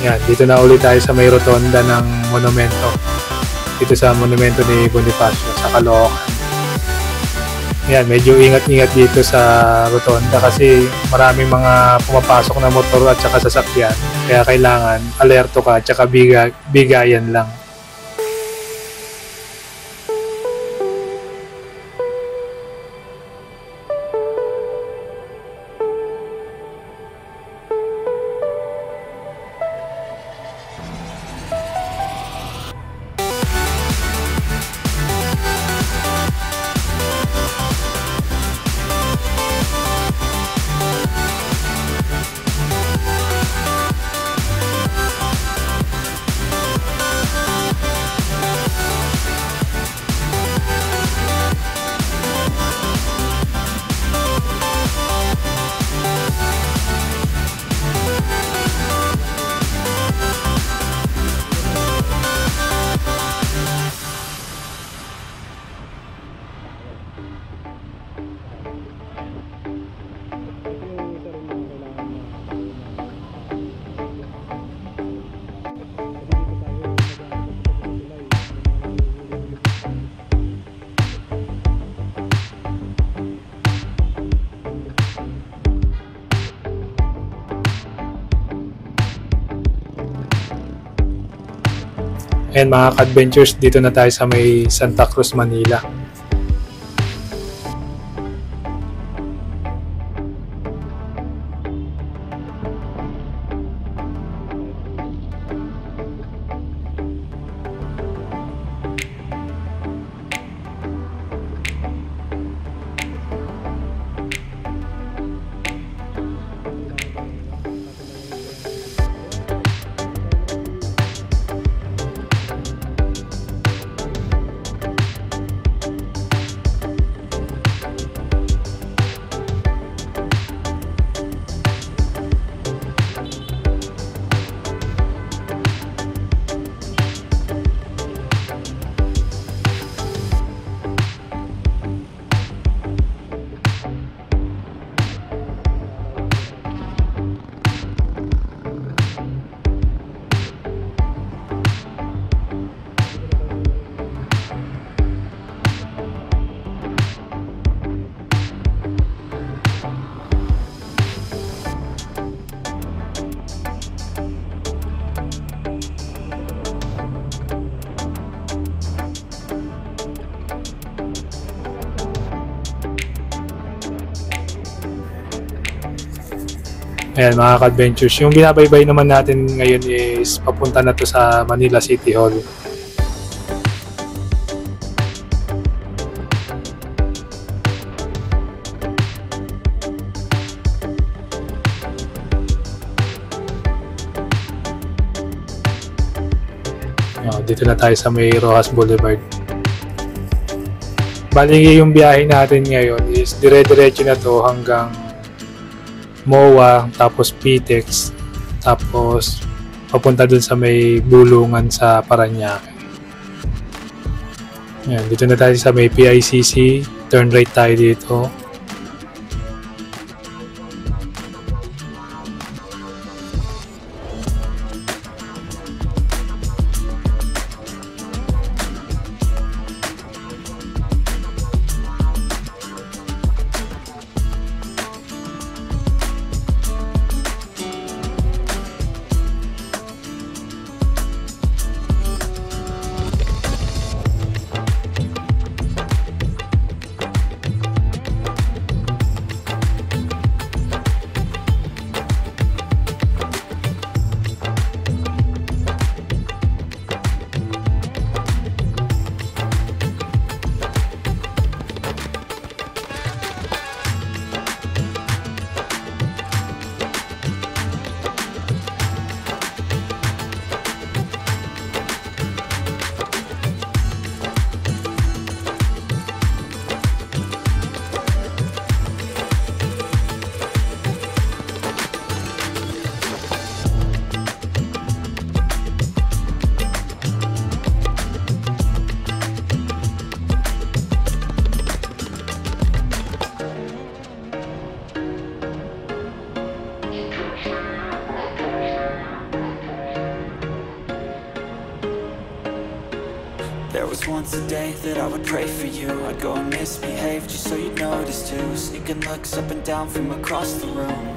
Speaker 1: Yan, dito na ulit tayo sa may rotonda ng monumento. Dito sa monumento ni Bonifacio sa Caloocan. Yan, medyo ingat-ingat dito sa rotonda kasi maraming mga pumapasok na motor at saka sasakyan. Kaya kailangan alerto ka at saka bigayan lang. And mga ka-adventures, dito na tayo sa may Santa Cruz, Manila. Ayan mga ka-adventures, yung binabaybay naman natin ngayon is papunta na to sa Manila City Hall. Dito na tayo sa may Rojas Boulevard. Bali yung biyahe natin ngayon is dire-diretso na to hanggang MOA, tapos PTEX, tapos papunta dun sa may bulungan sa Parañaque. Ayan, dito na tayo sa may PICC, turn right tayo dito.
Speaker 2: There was once a day that I would pray for you. I'd go and misbehave just so you'd notice too. Sneaking looks up and down from across the room.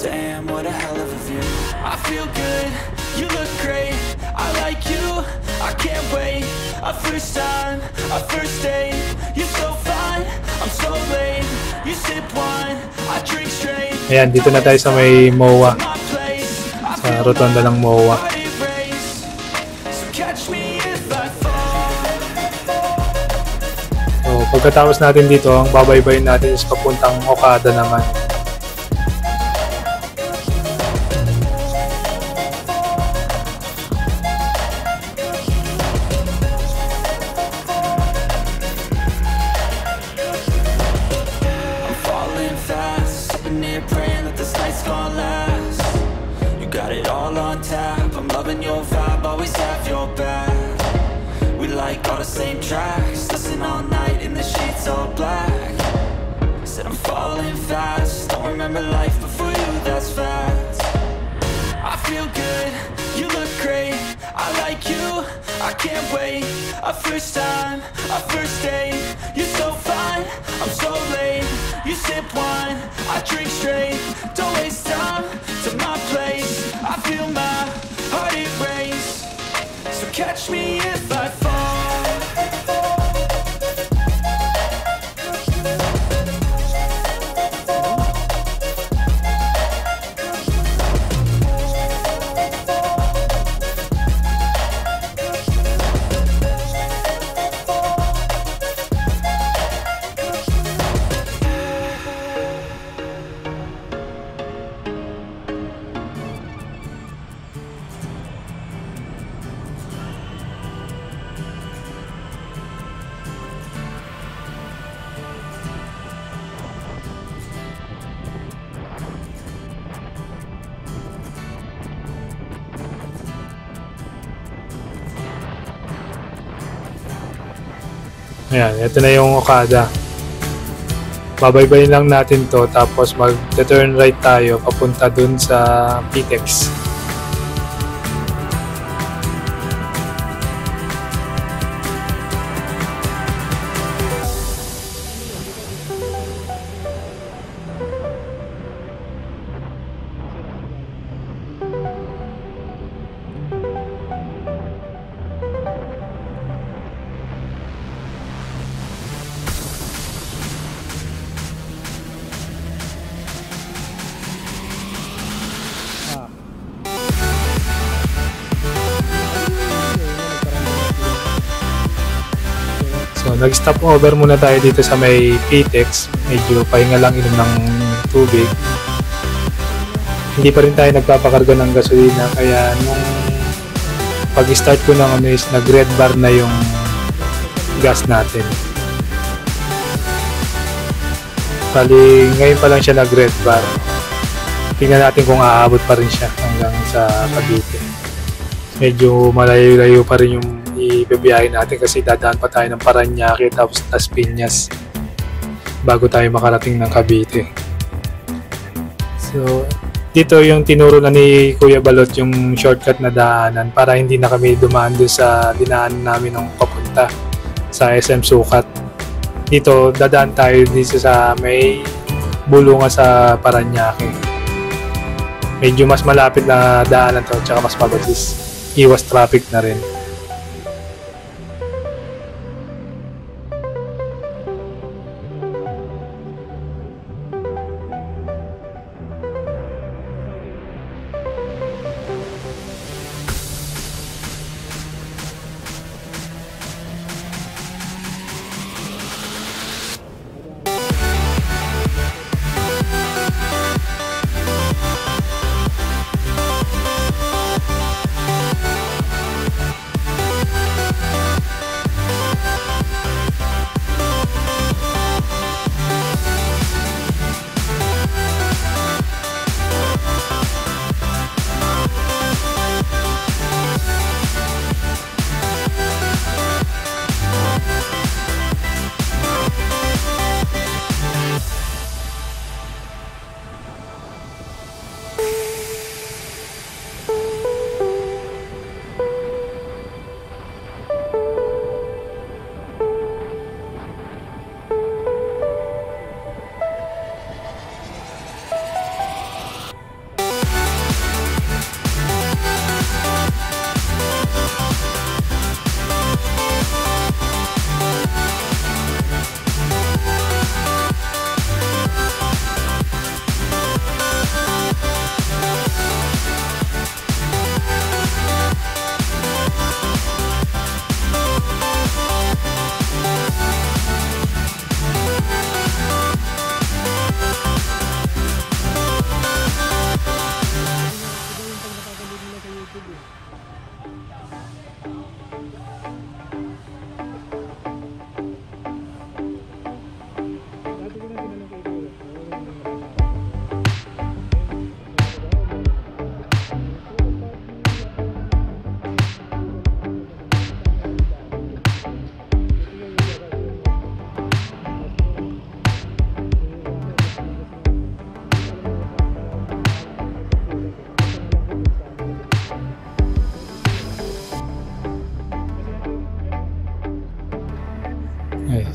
Speaker 2: Damn, what a hell of a view. I feel good, you look great, I like you, I can't wait. A first time, a first date, you're so fine, I'm so late. You sip wine, I drink straight.
Speaker 1: Ayan, dito na tayo sa may MOA, sa rotonda ng MOA. So, pagkatapos natin dito, ang babaybayin natin is papuntang Okada naman.
Speaker 2: Got it all on tap, I'm loving your vibe, always have your back. We like all the same tracks, listen all night in the sheets all black. Said I'm falling fast, don't remember life before you, that's facts. I feel good, you look great, I like you, I can't wait. A first time, a first date, you're so fine, I'm so late. You sip wine, I drink straight, don't waste time to my place. I feel my heart it race, so catch me if I fall.
Speaker 1: Ayan, ito na yung Okada. Babaybayin lang natin to, tapos mag-turn right tayo papunta dun sa PTEX. nag-stop over muna tayo dito sa may PTEX. Medyo pahinga lang, inom ng tubig. Hindi pa rin tayo nagpapakarga ng gasolina, kaya nung pag-start ko ng is nag-red bar na yung gas natin. Bali, ngayon pa lang siya nag-red bar. Tingnan natin kung aabot pa rin siya hanggang sa Cavite. Medyo malayo-layo pa rin yung ibibiyahin natin kasi dadaan pa tayo ng Parañaque tapos Las Piñas bago tayo makarating ng Cavite. So, dito yung tinuro na ni Kuya Balot yung shortcut na daanan para hindi na kami dumaan doon sa dinaanan namin ng papunta sa SM Sukat. Dito dadaan tayo dito sa may bulungan sa Parañaque. Medyo mas malapit na daanan to, tsaka mas mabilis. Iwas traffic na rin.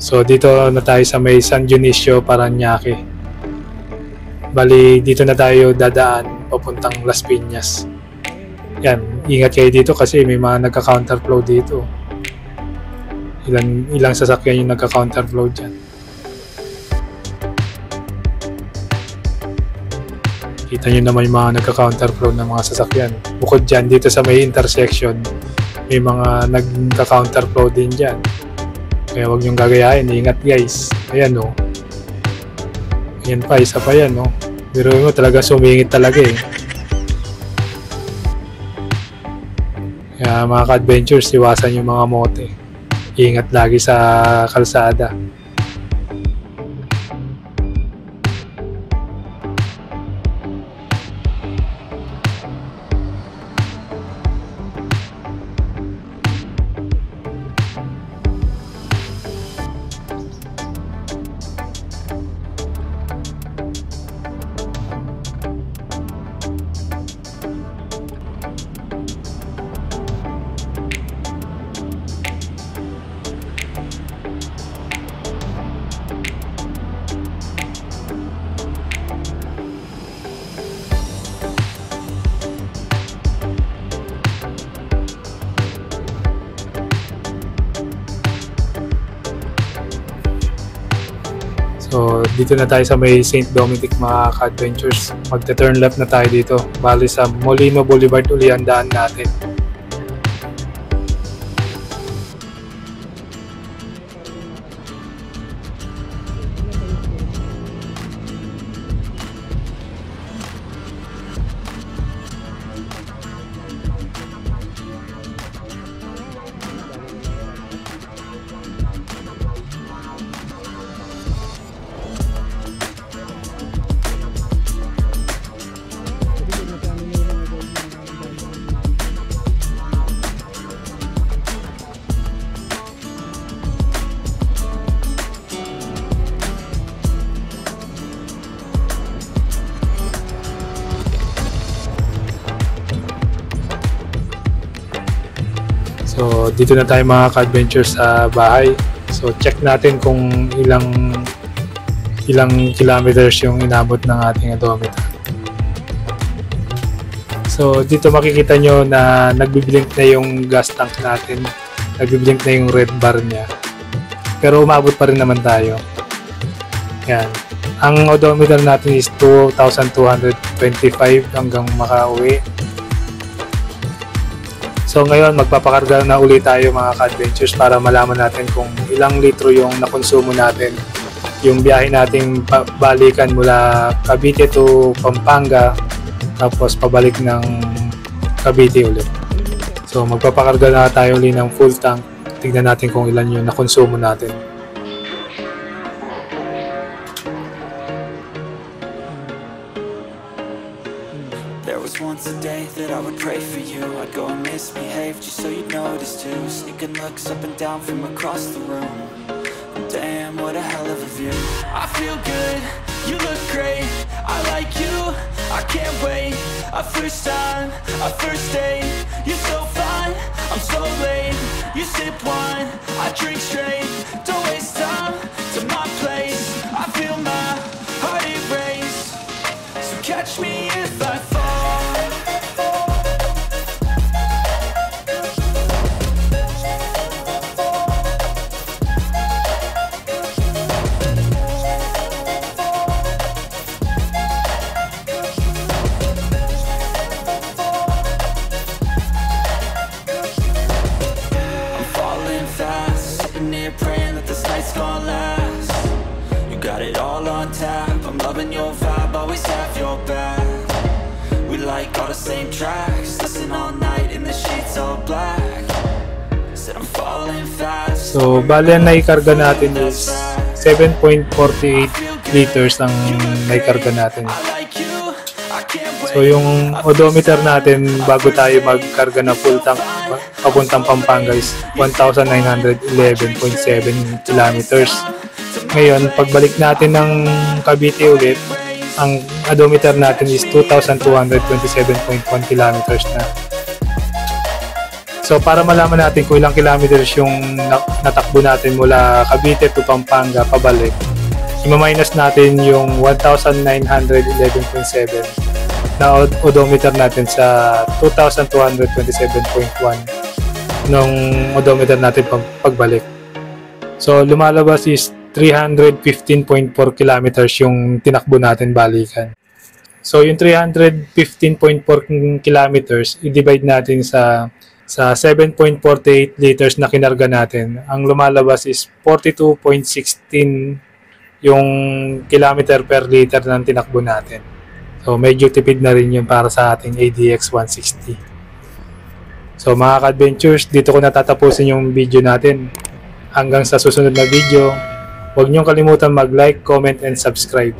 Speaker 1: So dito na tayo sa may San Dionisio, Parañaque. Bali dito na tayo dadaan papuntang Las Piñas. Yan, ingat kayo dito kasi may mga nagka-counterflow dito. Ilang sasakyan yung nagka-counterflow dyan. Kita nyo naman yung mga nagka-counterflow ng mga sasakyan. Bukod dyan, dito sa may intersection, may mga nagka-counterflow din dyan. Kaya huwag niyong gagayahin, ingat guys. Ayan o. Ayan pa, isa pa yan o. Pero mo talaga sumingit talaga eh. Kaya mga ka-adventures, iwasan yung mga mote. Ingat lagi sa kalsada. So, dito na tayo sa may St. Dominic mga ka-adventures. Magta-turn left na tayo dito. Bali sa Molino Boulevard uli ang daan natin. So dito na tayo mga ka-adventure sa bahay. So check natin kung ilang kilometers yung inabot ng ating odometer. So dito makikita nyo na nagbiblink na yung gas tank natin. Nagbiblink na yung red bar niya. Pero umabot pa rin naman tayo. Yan. Ang odometer natin is 2,225 hanggang makauwi. So ngayon magpapakarga na ulit tayo mga ka-adventures para malaman natin kung ilang litro yung nakonsumo natin. Yung biyahe nating balikan mula Cavite to Pampanga tapos pabalik ng Cavite ulit. So magpapakarga na tayo ulit ng full tank. Tignan natin kung ilan yung nakonsumo natin.
Speaker 2: There was once a day that I would pray for you. I'd go and misbehave just so you'd notice too. Sneaking looks up and down from across the room. Damn, what a hell of a view. I feel good, you look great. I like you, I can't wait. A first time, a first date. You're so fine, I'm so late. You sip wine, I drink straight. Don't waste time to my place. I feel my heart erase. So catch me if I fall. Praying that this night's gonna last. You got it all on tap. I'm loving your vibe, always have your back. We like all the same tracks. Listen all night in the sheets all black. Said I'm falling fast.
Speaker 1: So bali ang naikarga natin is 7.48 liters ang naikarga natin. So yung odometer natin bago tayo magkarga na full tank papuntang Pampanga is 1,911.7 kilometers. Ngayon, pagbalik natin ng Cavite ulit, ang odometer natin is 2,227.1 kilometers na. So para malaman natin kung ilang kilometers yung natakbo natin mula Cavite to Pampanga pabalik, i-minus natin yung 1,911.7 na odometer natin sa 2,227.1 nung odometer natin pagbalik. So lumalabas is 315.4 kilometers yung tinakbo natin balikan. So yung 315.4 kilometers i-divide natin sa 7.48 liters na kinarga natin. Ang lumalabas is 42.16 yung kilometer per liter ng tinakbo natin. So medyo tipid na rin yun para sa ating ADX 160. So mga ka-adventures, dito ko natatapusin yung video natin. Hanggang sa susunod na video, huwag niyong kalimutan mag-like, comment, and subscribe.